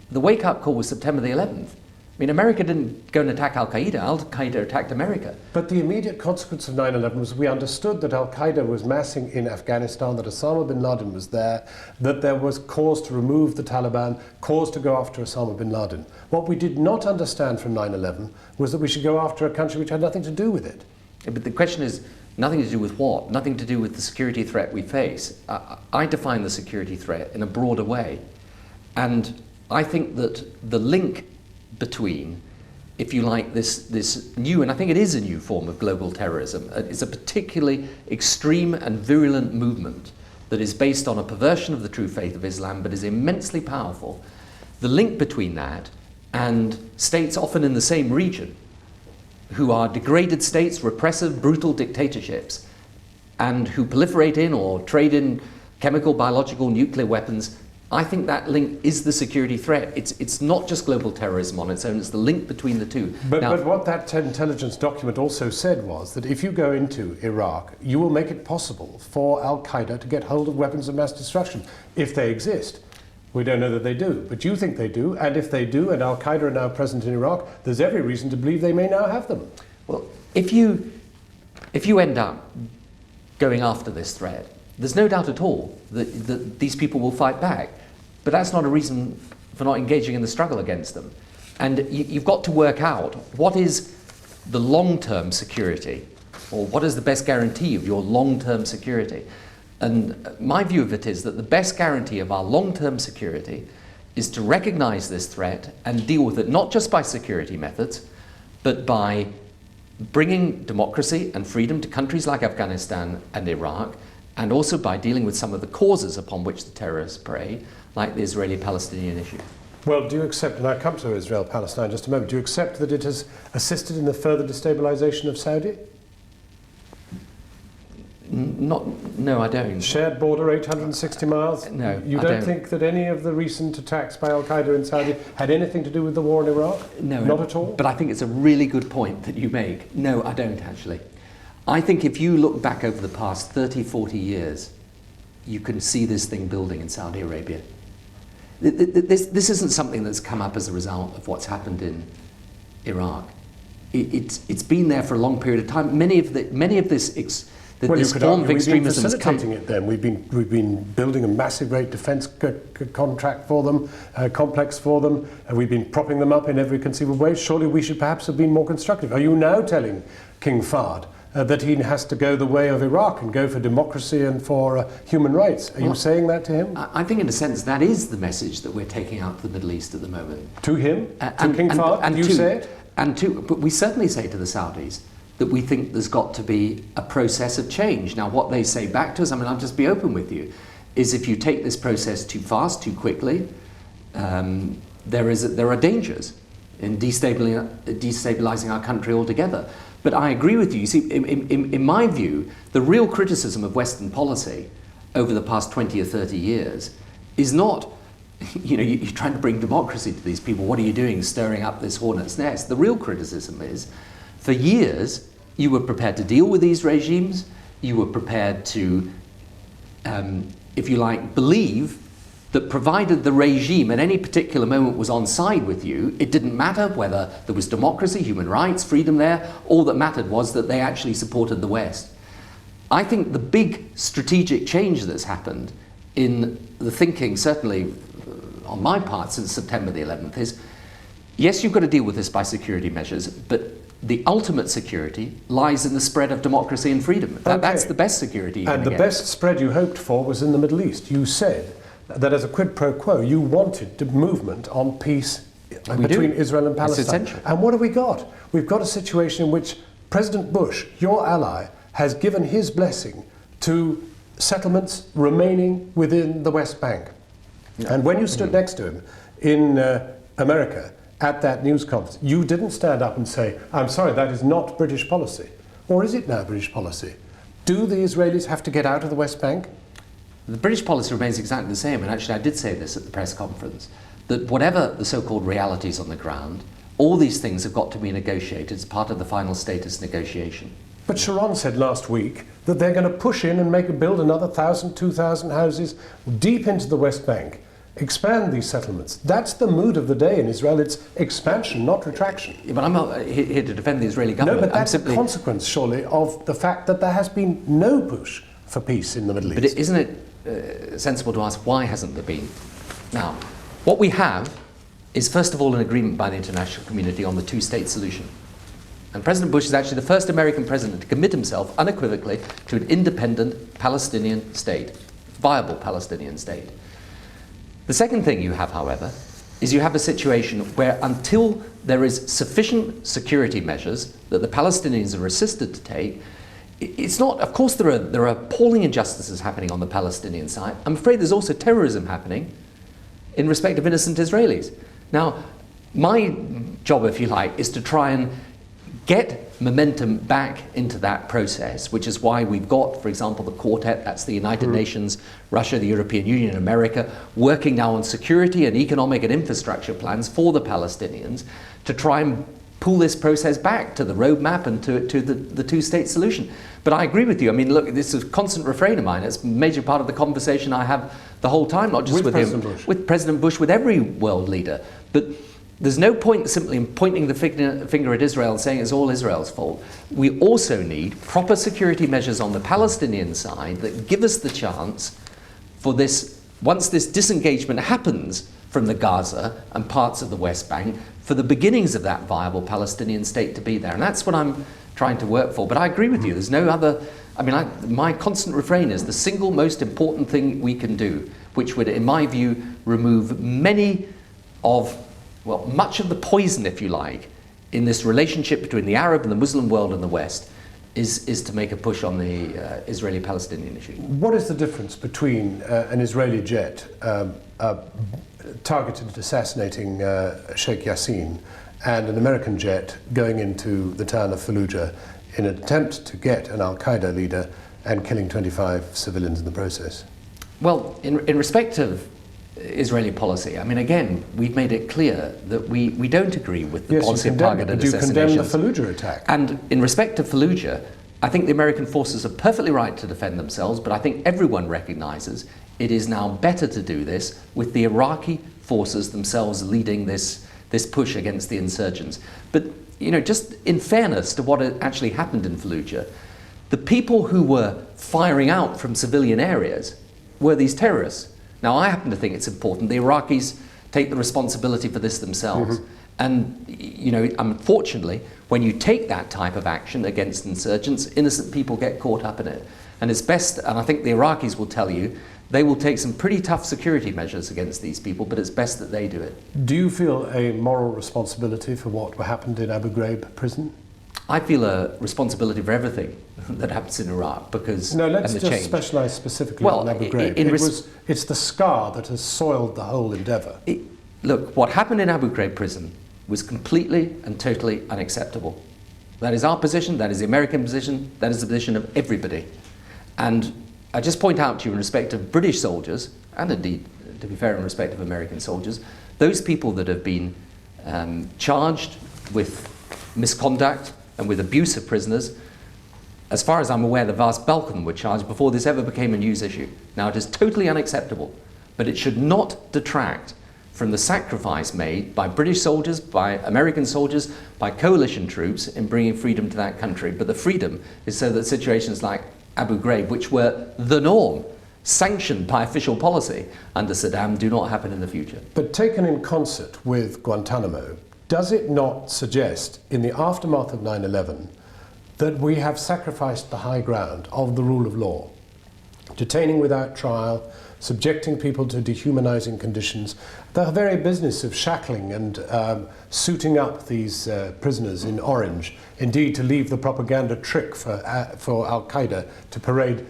[SPEAKER 13] The wake-up call was September the 11th. I mean, America didn't go and attack Al-Qaeda. Al-Qaeda attacked America.
[SPEAKER 5] But the immediate consequence of 9/11 was we understood that Al-Qaeda was massing in Afghanistan, that Osama bin Laden was there, that there was cause to remove the Taliban, cause to go after Osama bin Laden. What we did not understand from 9/11 was that we should go after a country which had nothing to do with it.
[SPEAKER 13] Yeah, but the question is, nothing to do with what? Nothing to do with the security threat we face. I define the security threat in a broader way. And I think that the link between, if you like, this new, and I think it is a new form of global terrorism, is a particularly extreme and virulent movement that is based on a perversion of the true faith of Islam, but is immensely powerful. The link between that and states often in the same region, who are degraded states, repressive, brutal dictatorships, and who proliferate in or trade in chemical, biological, nuclear weapons, I think that link is the security threat. It's not just global terrorism on its own, it's the link between the two.
[SPEAKER 5] But what that intelligence document also said was that if you go into Iraq, you will make it possible for Al-Qaeda to get hold of weapons of mass destruction, if they exist. We don't know that they do, but you think they do, and if they do, and Al-Qaeda are now present in Iraq, there's every reason to believe they may now have them.
[SPEAKER 13] Well, if you end up going after this threat, there's no doubt at all that these people will fight back. But that's not a reason for not engaging in the struggle against them. And you've got to work out what is the long-term security Or what is the best guarantee of your long-term security? And my view of it is that the best guarantee of our long-term security is to recognize this threat and deal with it not just by security methods, but by bringing democracy and freedom to countries like Afghanistan and Iraq, and also by dealing with some of the causes upon which the terrorists prey, like the Israeli-Palestinian issue.
[SPEAKER 5] Well, do you accept, and I'll come to Israel-Palestine in just a moment, do you accept that it has assisted in the further destabilization of Saudi?
[SPEAKER 13] No, I don't.
[SPEAKER 5] Shared border, 860 miles?
[SPEAKER 13] No,
[SPEAKER 5] You don't think that any of the recent attacks by Al-Qaeda in Saudi had anything to do with the war in Iraq?
[SPEAKER 13] No.
[SPEAKER 5] Not at all?
[SPEAKER 13] But I think it's a really good point that you make. No, I don't actually. I think if you look back over the past 30, 40 years, you can see this thing building in Saudi Arabia. This isn't something that's come up as a result of what's happened in Iraq. It's been there for a long period of time. Many of this
[SPEAKER 5] Well,
[SPEAKER 13] this form of extremism has come.
[SPEAKER 5] We've been facilitating it then. We've been building a massive great defence contract for them, complex for them, and we've been propping them up in every conceivable way. Surely we should perhaps have been more constructive. Are you now telling King Fahd that he has to go the way of Iraq and go for democracy and for human rights? Are you saying that to him?
[SPEAKER 13] I think in a sense that is the message that we're taking out to the Middle East at the moment.
[SPEAKER 5] To him? To King Fahd?
[SPEAKER 13] And
[SPEAKER 5] you say it?
[SPEAKER 13] But we certainly say to the Saudis that we think there's got to be a process of change. Now, what they say back to us, I mean, I'll just be open with you, is if you take this process too fast, too quickly, there are dangers in destabilizing our country altogether. But I agree with you. You see, in my view, the real criticism of Western policy over the past 20 or 30 years is not, you're trying to bring democracy to these people. What are you doing, stirring up this hornet's nest? The real criticism is, for years, you were prepared to deal with these regimes. You were prepared to, if you like, believe that provided the regime at any particular moment was on side with you, it didn't matter whether there was democracy, human rights, freedom there. All that mattered was that they actually supported the West. I think the big strategic change that's happened in the thinking, certainly on my part since September the 11th, is yes, you've got to deal with this by security measures, but the ultimate security lies in the spread of democracy and freedom. That's the best security you can get.
[SPEAKER 5] And the best spread you hoped for was in the Middle East. You said that as a quid pro quo, you wanted the movement on peace between Israel and Palestine.
[SPEAKER 13] It's essential.
[SPEAKER 5] And what have we got? We've got a situation in which President Bush, your ally, has given his blessing to settlements remaining within the West Bank. Yeah. And when you stood next to him in America, at that news conference, you didn't stand up and say, I'm sorry, that is not British policy. Or is it now British policy? Do the Israelis have to get out of the West Bank?
[SPEAKER 13] The British policy remains exactly the same, and actually I did say this at the press conference, that whatever the so-called realities on the ground, all these things have got to be negotiated as part of the final status negotiation.
[SPEAKER 5] But Sharon said last week that they're going to push in and build another 1,000, 2,000 houses deep into the West Bank. Expand these settlements. That's the mood of the day in Israel. It's expansion, not retraction.
[SPEAKER 13] Yeah, but I'm not here to defend the Israeli government.
[SPEAKER 5] No, but that's a consequence, surely, of the fact that there has been no push for peace in the Middle East.
[SPEAKER 13] But isn't it sensible to ask why hasn't there been? Now, what we have is, first of all, an agreement by the international community on the two-state solution. And President Bush is actually the first American president to commit himself unequivocally to an independent Palestinian state, viable Palestinian state. The second thing you have, however, is you have a situation where until there is sufficient security measures that the Palestinians are assisted to take, it's not, of course there are appalling injustices happening on the Palestinian side. I'm afraid there's also terrorism happening in respect of innocent Israelis. Now, my job, if you like, is to try and get momentum back into that process, which is why we've got, for example, the Quartet, that's the United Nations, Russia, the European Union, America, working now on security and economic and infrastructure plans for the Palestinians to try and pull this process back to the roadmap and to the two-state solution. But I agree with you. I mean, look, this is a constant refrain of mine. It's a major part of the conversation I have the whole time, not just with him, with President Bush, with every world leader. But there's no point simply in pointing the finger at Israel and saying it's all Israel's fault. We also need proper security measures on the Palestinian side that give us the chance for this, once this disengagement happens from the Gaza and parts of the West Bank, for the beginnings of that viable Palestinian state to be there. And that's what I'm trying to work for. But I agree with you, there's no other, I mean, my constant refrain is the single most important thing we can do, which would, in my view, remove much of the poison, if you like, in this relationship between the Arab and the Muslim world and the West, is to make a push on the Israeli-Palestinian issue.
[SPEAKER 5] What is the difference between an Israeli jet targeted assassinating Sheikh Yassin and an American jet going into the town of Fallujah in an attempt to get an Al-Qaeda leader and killing 25 civilians in the process?
[SPEAKER 13] Well, in respect of Israeli policy, I mean, again, we've made it clear that we don't agree with the policy of targeted assassinations.
[SPEAKER 5] You condemn the Fallujah attack.
[SPEAKER 13] And in respect of Fallujah, I think the American forces are perfectly right to defend themselves, but I think everyone recognizes it is now better to do this with the Iraqi forces themselves leading this push against the insurgents. But, you know, just in fairness to what actually happened in Fallujah, the people who were firing out from civilian areas were these terrorists. Now, I happen to think it's important the Iraqis take the responsibility for this themselves. Mm-hmm. And, you know, unfortunately, when you take that type of action against insurgents, innocent people get caught up in it. And it's best, and I think the Iraqis will tell you, they will take some pretty tough security measures against these people, but it's best that they do it.
[SPEAKER 5] Do you feel a moral responsibility for what happened in Abu Ghraib prison?
[SPEAKER 13] I feel a responsibility for everything that happens in Iraq because
[SPEAKER 5] no, let's just specialise specifically on Abu Ghraib. It's the scar that has soiled the whole endeavour.
[SPEAKER 13] Look, what happened in Abu Ghraib prison was completely and totally unacceptable. That is our position, that is the American position, that is the position of everybody. And I just point out to you in respect of British soldiers, and indeed, to be fair, in respect of American soldiers, those people that have been charged with misconduct and with abuse of prisoners, as far as I'm aware, the vast bulk of them were charged before this ever became a news issue. Now, it is totally unacceptable, but it should not detract from the sacrifice made by British soldiers, by American soldiers, by coalition troops in bringing freedom to that country. But the freedom is so that situations like Abu Ghraib, which were the norm, sanctioned by official policy under Saddam, do not happen in the future.
[SPEAKER 5] But taken in concert with Guantanamo, does it not suggest, in the aftermath of 9/11, that we have sacrificed the high ground of the rule of law, detaining without trial, subjecting people to dehumanizing conditions, the very business of shackling and suiting up these prisoners in orange, indeed to leave the propaganda trick for Al-Qaeda to parade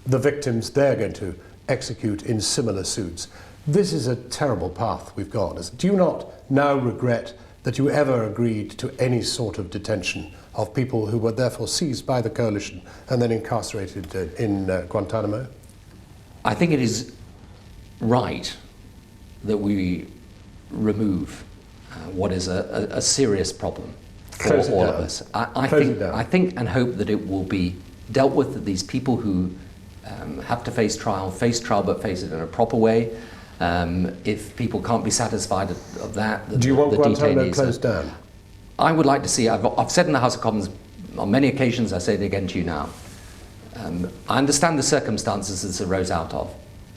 [SPEAKER 5] the victims they're going to execute in similar suits. This is a terrible path we've gone. Do you not now regret that you ever agreed to any sort of detention of people who were therefore seized by the coalition and then incarcerated in Guantanamo?
[SPEAKER 13] I think it is right that we remove what is a serious problem for all of us. I think and hope that it will be dealt with, that these people who have to face trial but face it in a proper way. If people can't be satisfied of that,
[SPEAKER 5] do you want Guantanamo closed down?
[SPEAKER 13] I would like to see, I've said in the House of Commons on many occasions, I say it again to you now, I understand the circumstances this arose out of,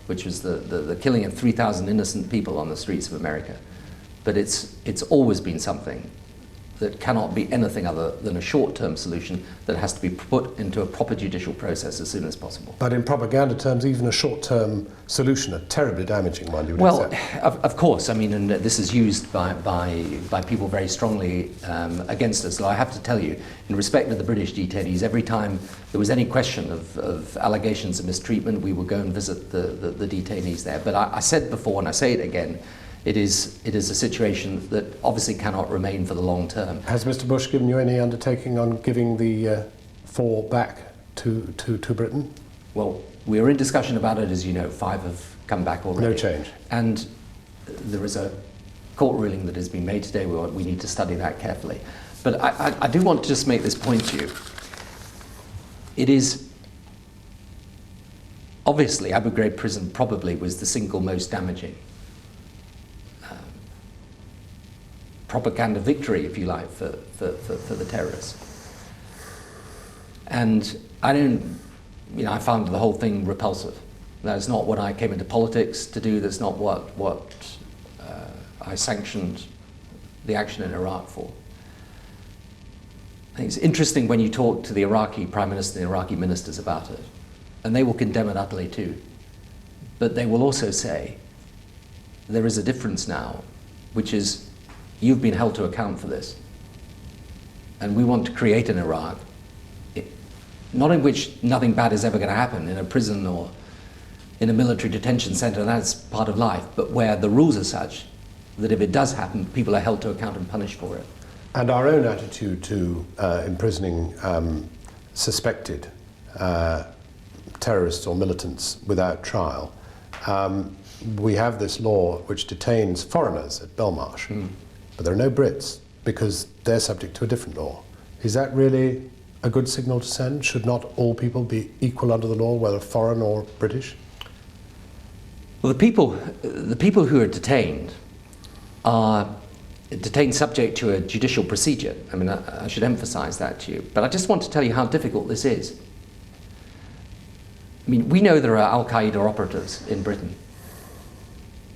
[SPEAKER 13] which was the killing of 3,000 innocent people on the streets of America. But it's always been something that cannot be anything other than a short-term solution that has to be put into a proper judicial process as soon as possible.
[SPEAKER 5] But in propaganda terms, even a short-term solution, a terribly damaging one, you would
[SPEAKER 13] Well,
[SPEAKER 5] accept.
[SPEAKER 13] of course, I mean, and this is used by people very strongly against us. So I have to tell you, in respect of the British detainees, every time there was any question of allegations of mistreatment, we would go and visit the detainees there. But I said before, and I say it again, it is a situation that obviously cannot remain for the long term.
[SPEAKER 5] Has Mr. Bush given you any undertaking on giving the 4 back to Britain?
[SPEAKER 13] Well, we are in discussion about it, as you know. 5 have come back already.
[SPEAKER 5] No change.
[SPEAKER 13] And there is a court ruling that has been made today. We need to study that carefully. But I do want to just make this point to you. It is obviously Abu Ghraib prison probably was the single most damaging propaganda victory, if you like, for the terrorists. And I found the whole thing repulsive. That is not what I came into politics to do. That's not what I sanctioned the action in Iraq for. It's interesting when you talk to the Iraqi Prime Minister and the Iraqi ministers about it, and they will condemn it utterly too. But they will also say, there is a difference now, which is you've been held to account for this. And we want to create an Iraq, not in which nothing bad is ever going to happen, in a prison or in a military detention center, that's part of life, but where the rules are such that if it does happen, people are held to account and punished for it.
[SPEAKER 5] And our own attitude to imprisoning suspected terrorists or militants without trial. We have this law which detains foreigners at Belmarsh, but there are no Brits because they're subject to a different law. Is that really a good signal to send? Should not all people be equal under the law, whether foreign or British?
[SPEAKER 13] Well, the people who are detained are detained subject to a judicial procedure. I mean, I should emphasize that to you. But I just want to tell you how difficult this is. I mean, we know there are Al-Qaeda operatives in Britain.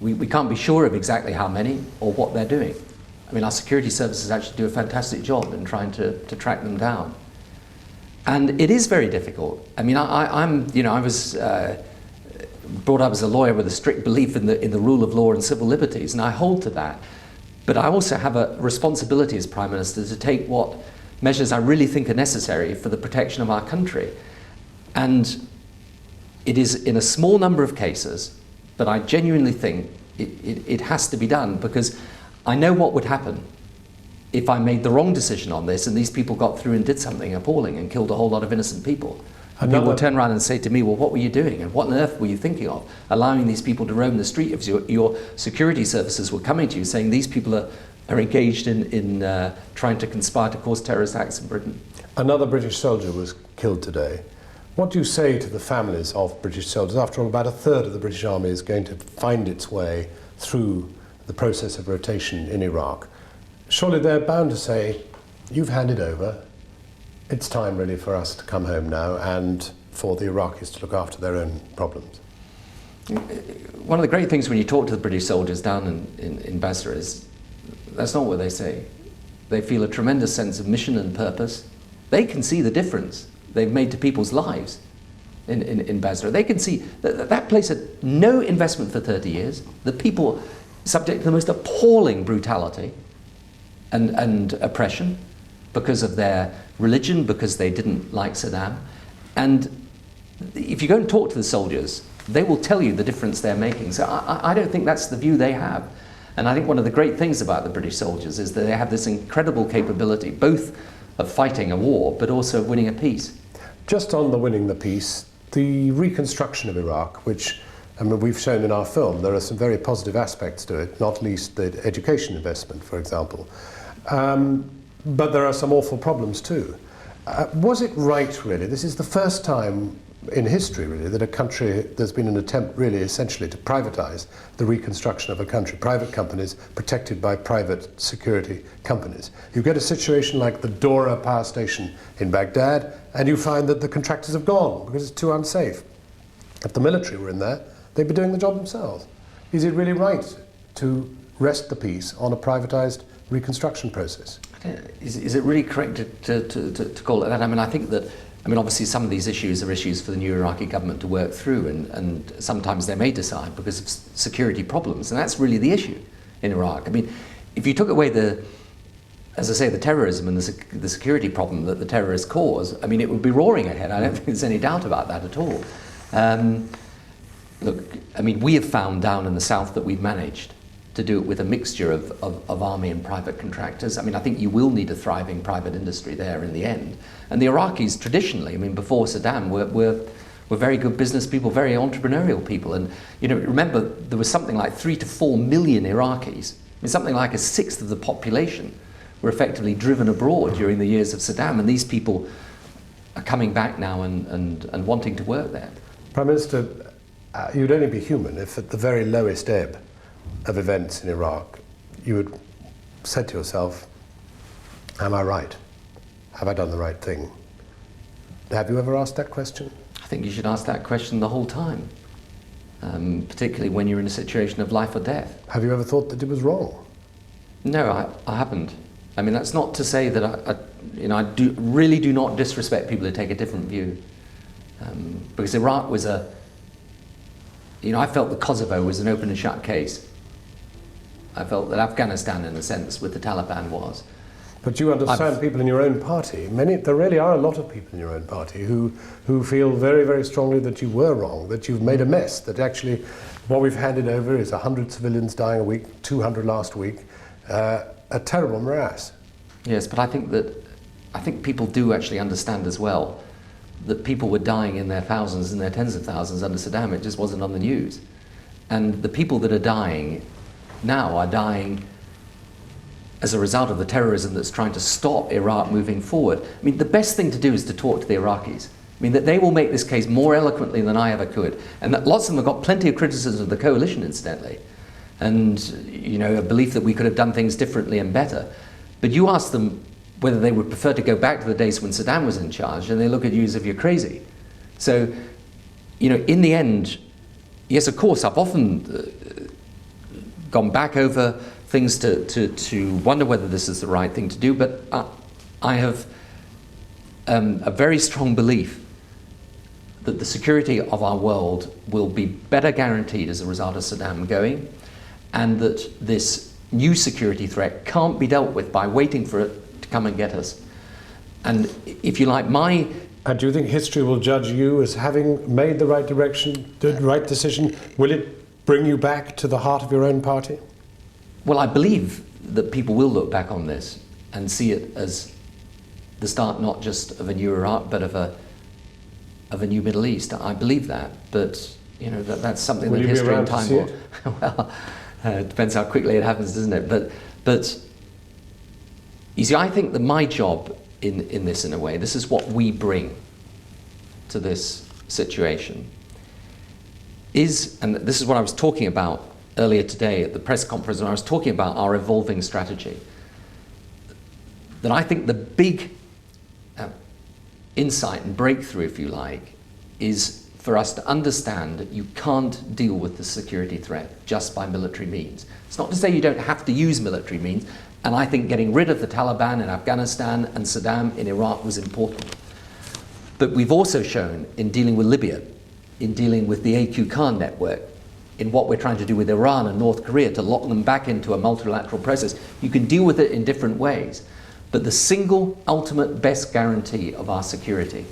[SPEAKER 13] We can't be sure of exactly how many or what they're doing. I mean, our security services actually do a fantastic job in trying to track them down. And it is very difficult. I mean, I was brought up as a lawyer with a strict belief in the rule of law and civil liberties, and I hold to that. But I also have a responsibility as Prime Minister to take what measures I really think are necessary for the protection of our country. And it is in a small number of cases, but I genuinely think it has to be done, because I know what would happen if I made the wrong decision on this and these people got through and did something appalling and killed a whole lot of innocent people. And people will turn around and say to me, well, what were you doing? And what on earth were you thinking of? Allowing these people to roam the street if your security services were coming to you saying these people are engaged in trying to conspire to cause terrorist acts in Britain.
[SPEAKER 5] Another British soldier was killed today. What do you say to the families of British soldiers? After all, about a third of the British Army is going to find its way through the process of rotation in Iraq. Surely they're bound to say, you've handed over, it's time really for us to come home now and for the Iraqis to look after their own problems.
[SPEAKER 13] One of the great things when you talk to the British soldiers down in Basra is, that's not what they say. They feel a tremendous sense of mission and purpose. They can see the difference they've made to people's lives in Basra. They can see that place had no investment for 30 years. The people subject to the most appalling brutality and oppression because of their religion, because they didn't like Saddam. And if you go and talk to the soldiers, they will tell you the difference they're making. So I don't think that's the view they have. And I think one of the great things about the British soldiers is that they have this incredible capability, both of fighting a war, but also of winning a peace.
[SPEAKER 5] Just on the winning the peace, the reconstruction of Iraq, which we've shown in our film, there are some very positive aspects to it, not least the education investment, for example. But there are some awful problems too. Was it right, really? This is the first time in history, really, that a country, there's been an attempt, really, essentially, to privatize the reconstruction of a country. Private companies protected by private security companies. You get a situation like the Dora power station in Baghdad, and you find that the contractors have gone because it's too unsafe. If the military were in there, they'd be doing the job themselves. Is it really right to rest the peace on a privatized reconstruction process?
[SPEAKER 13] Is it really correct to call it that? I mean, I think that, obviously some of these issues are issues for the new Iraqi government to work through, and sometimes they may decide because of security problems, and that's really the issue in Iraq. I mean, if you took away as I say, the terrorism and the security problem that the terrorists cause, I mean, it would be roaring ahead. I don't think there's any doubt about that at all. Look, I mean, we have found down in the south that we've managed to do it with a mixture of army and private contractors. I mean, I think you will need a thriving private industry there in the end. And the Iraqis traditionally, I mean, before Saddam, were very good business people, very entrepreneurial people. And, remember, there was something like 3 to 4 million Iraqis. I mean, something like a sixth of the population were effectively driven abroad during the years of Saddam. And these people are coming back now and wanting to work there.
[SPEAKER 5] Prime Minister, you'd only be human if at the very lowest ebb of events in Iraq, you had said to yourself, am I right? Have I done the right thing? Have you ever asked that question?
[SPEAKER 13] I think you should ask that question the whole time, particularly when you're in a situation of life or death.
[SPEAKER 5] Have you ever thought that it was wrong?
[SPEAKER 13] No, I haven't. I mean, that's not to say that I really do not disrespect people who take a different view. Because Iraq was I felt that Kosovo was an open and shut case. I felt that Afghanistan, in a sense, with the Taliban was.
[SPEAKER 5] But you understand people in your own party. There really are a lot of people in your own party who feel very, very strongly that you were wrong, that you've made a mess, that actually what we've handed over is 100 civilians dying a week, 200 last week, a terrible morass.
[SPEAKER 13] Yes, but I think people do actually understand as well that people were dying in their thousands and their tens of thousands under Saddam. It just wasn't on the news. And the people that are dying now are dying as a result of the terrorism that's trying to stop Iraq moving forward. I mean, the best thing to do is to talk to the Iraqis. I mean, that they will make this case more eloquently than I ever could. And that lots of them have got plenty of criticism of the coalition, incidentally. And, a belief that we could have done things differently and better. But you ask them whether they would prefer to go back to the days when Saddam was in charge, and they look at you as if you're crazy. So, in the end, yes, of course, I've often gone back over things to wonder whether this is the right thing to do, but I have a very strong belief that the security of our world will be better guaranteed as a result of Saddam going, and that this new security threat can't be dealt with by waiting for it to come and get us. And if you like,
[SPEAKER 5] And do you think history will judge you as having made the right direction, the right decision? Will it bring you back to the heart of your own party?
[SPEAKER 13] Well, I believe that people will look back on this and see it as the start not just of a new Iraq, but of a new Middle East. I believe that, but that's something that history and time will. Well, it depends how quickly it happens, doesn't it? But you see, I think that my job in this, in a way, this is what we bring to this situation, and this is what I was talking about earlier today at the press conference when I was talking about our evolving strategy, that I think the big insight and breakthrough, if you like, is for us to understand that you can't deal with the security threat just by military means. It's not to say you don't have to use military means, and I think getting rid of the Taliban in Afghanistan and Saddam in Iraq was important. But we've also shown in dealing with Libya, in dealing with the AQ Khan network, in what we're trying to do with Iran and North Korea to lock them back into a multilateral process, you can deal with it in different ways. But the single ultimate best guarantee of our security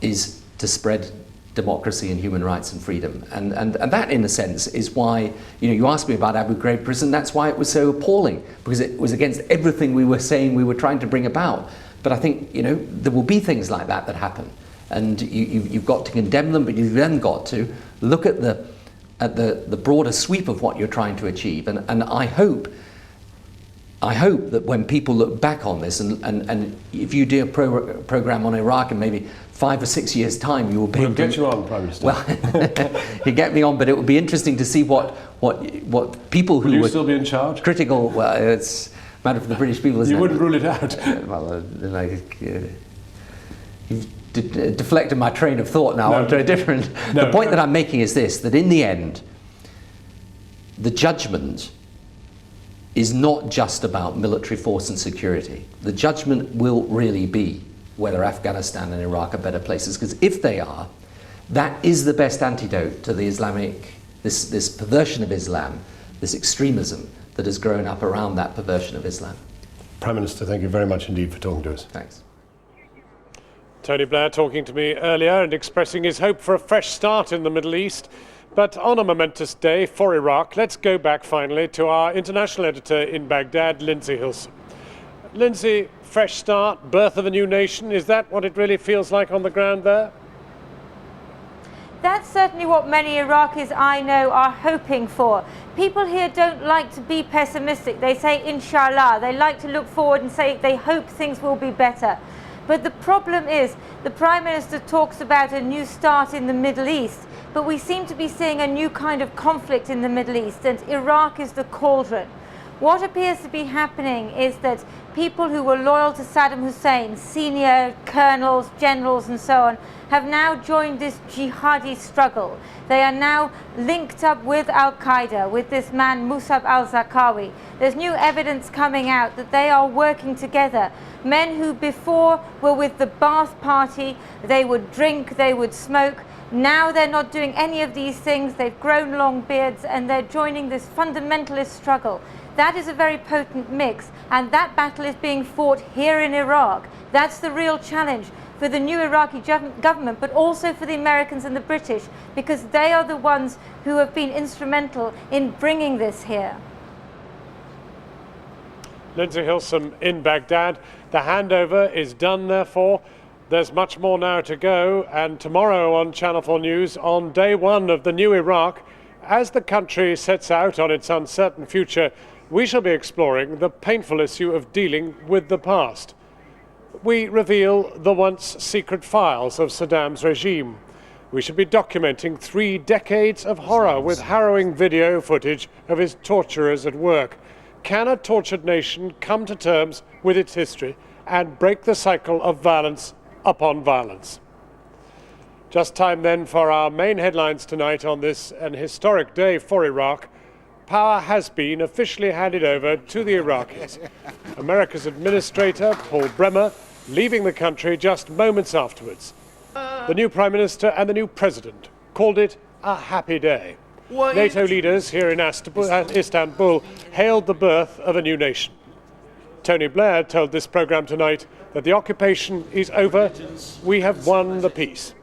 [SPEAKER 13] is to spread democracy and human rights and freedom. And that, in a sense, is why, you asked me about Abu Ghraib prison, that's why it was so appalling, because it was against everything we were saying we were trying to bring about. But I think, there will be things like that happen. And you've got to condemn them, but you've then got to look at the broader sweep of what you're trying to achieve. And I hope that when people look back on this, and if you do a program on Iraq in maybe 5 or 6 years' time, you will be.
[SPEAKER 5] We'll get you on, Prime Minister.
[SPEAKER 13] Well, you get me on, but it will be interesting to see what people who
[SPEAKER 5] will you
[SPEAKER 13] were
[SPEAKER 5] still be in charge?
[SPEAKER 13] Critical. Well, it's a matter for the British people, isn't it?
[SPEAKER 5] You wouldn't rule it out.
[SPEAKER 13] You've deflected my train of thought now onto a different. The point that I'm making is this: that in the end, the judgment is not just about military force and security. The judgment will really be whether Afghanistan and Iraq are better places, because if they are, that is the best antidote to the this perversion of Islam, this extremism that has grown up around that perversion of Islam.
[SPEAKER 5] Prime Minister, thank you very much indeed for talking to us.
[SPEAKER 13] Thanks.
[SPEAKER 3] Tony Blair talking to me earlier and expressing his hope for a fresh start in the Middle East. But on a momentous day for Iraq, let's go back finally to our international editor in Baghdad, Lindsay Hilson. Lindsay, fresh start, birth of a new nation, is that what it really feels like on the ground there?
[SPEAKER 6] That's certainly what many Iraqis I know are hoping for. People here don't like to be pessimistic. They say, inshallah. They like to look forward and say they hope things will be better. But the problem is, the Prime Minister talks about a new start in the Middle East, but we seem to be seeing a new kind of conflict in the Middle East, and Iraq is the cauldron. What appears to be happening is that people who were loyal to Saddam Hussein, senior colonels, generals and so on, have now joined this jihadi struggle. They are now linked up with Al-Qaeda, with this man Musab al-Zarqawi. There's new evidence coming out that they are working together. Men who before were with the Ba'ath Party, they would drink, they would smoke. Now they're not doing any of these things. They've grown long beards and they're joining this fundamentalist struggle. That is a very potent mix, and that battle is being fought here in Iraq. That's the real challenge for the new Iraqi government, but also for the Americans and the British, because they are the ones who have been instrumental in bringing this here.
[SPEAKER 3] Lindsay Hilsum in Baghdad. The handover is done, therefore. There's much more now to go, and tomorrow on Channel 4 News, on day one of the new Iraq, as the country sets out on its uncertain future, we shall be exploring the painful issue of dealing with the past. We reveal the once secret files of Saddam's regime. We should be documenting 3 decades of horror with harrowing video footage of his torturers at work. Can a tortured nation come to terms with its history and break the cycle of violence upon violence? Just time then for our main headlines tonight on this an historic day for Iraq. Power has been officially handed over to the Iraqis. America's administrator, Paul Bremer, leaving the country just moments afterwards. The new Prime Minister and the new President called it a happy day. NATO leaders here in Istanbul hailed the birth of a new nation. Tony Blair told this programme tonight that the occupation is over. We have won the peace.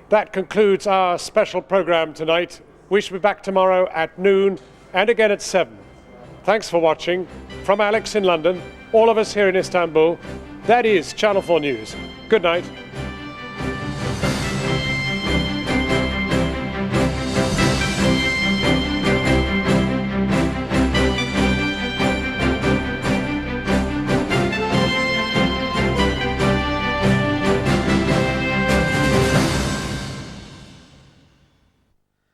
[SPEAKER 3] That concludes our special programme tonight. We shall be back tomorrow at noon and again at 7. Thanks for watching. From Alex in London, all of us here in Istanbul, that is Channel 4 News. Good night.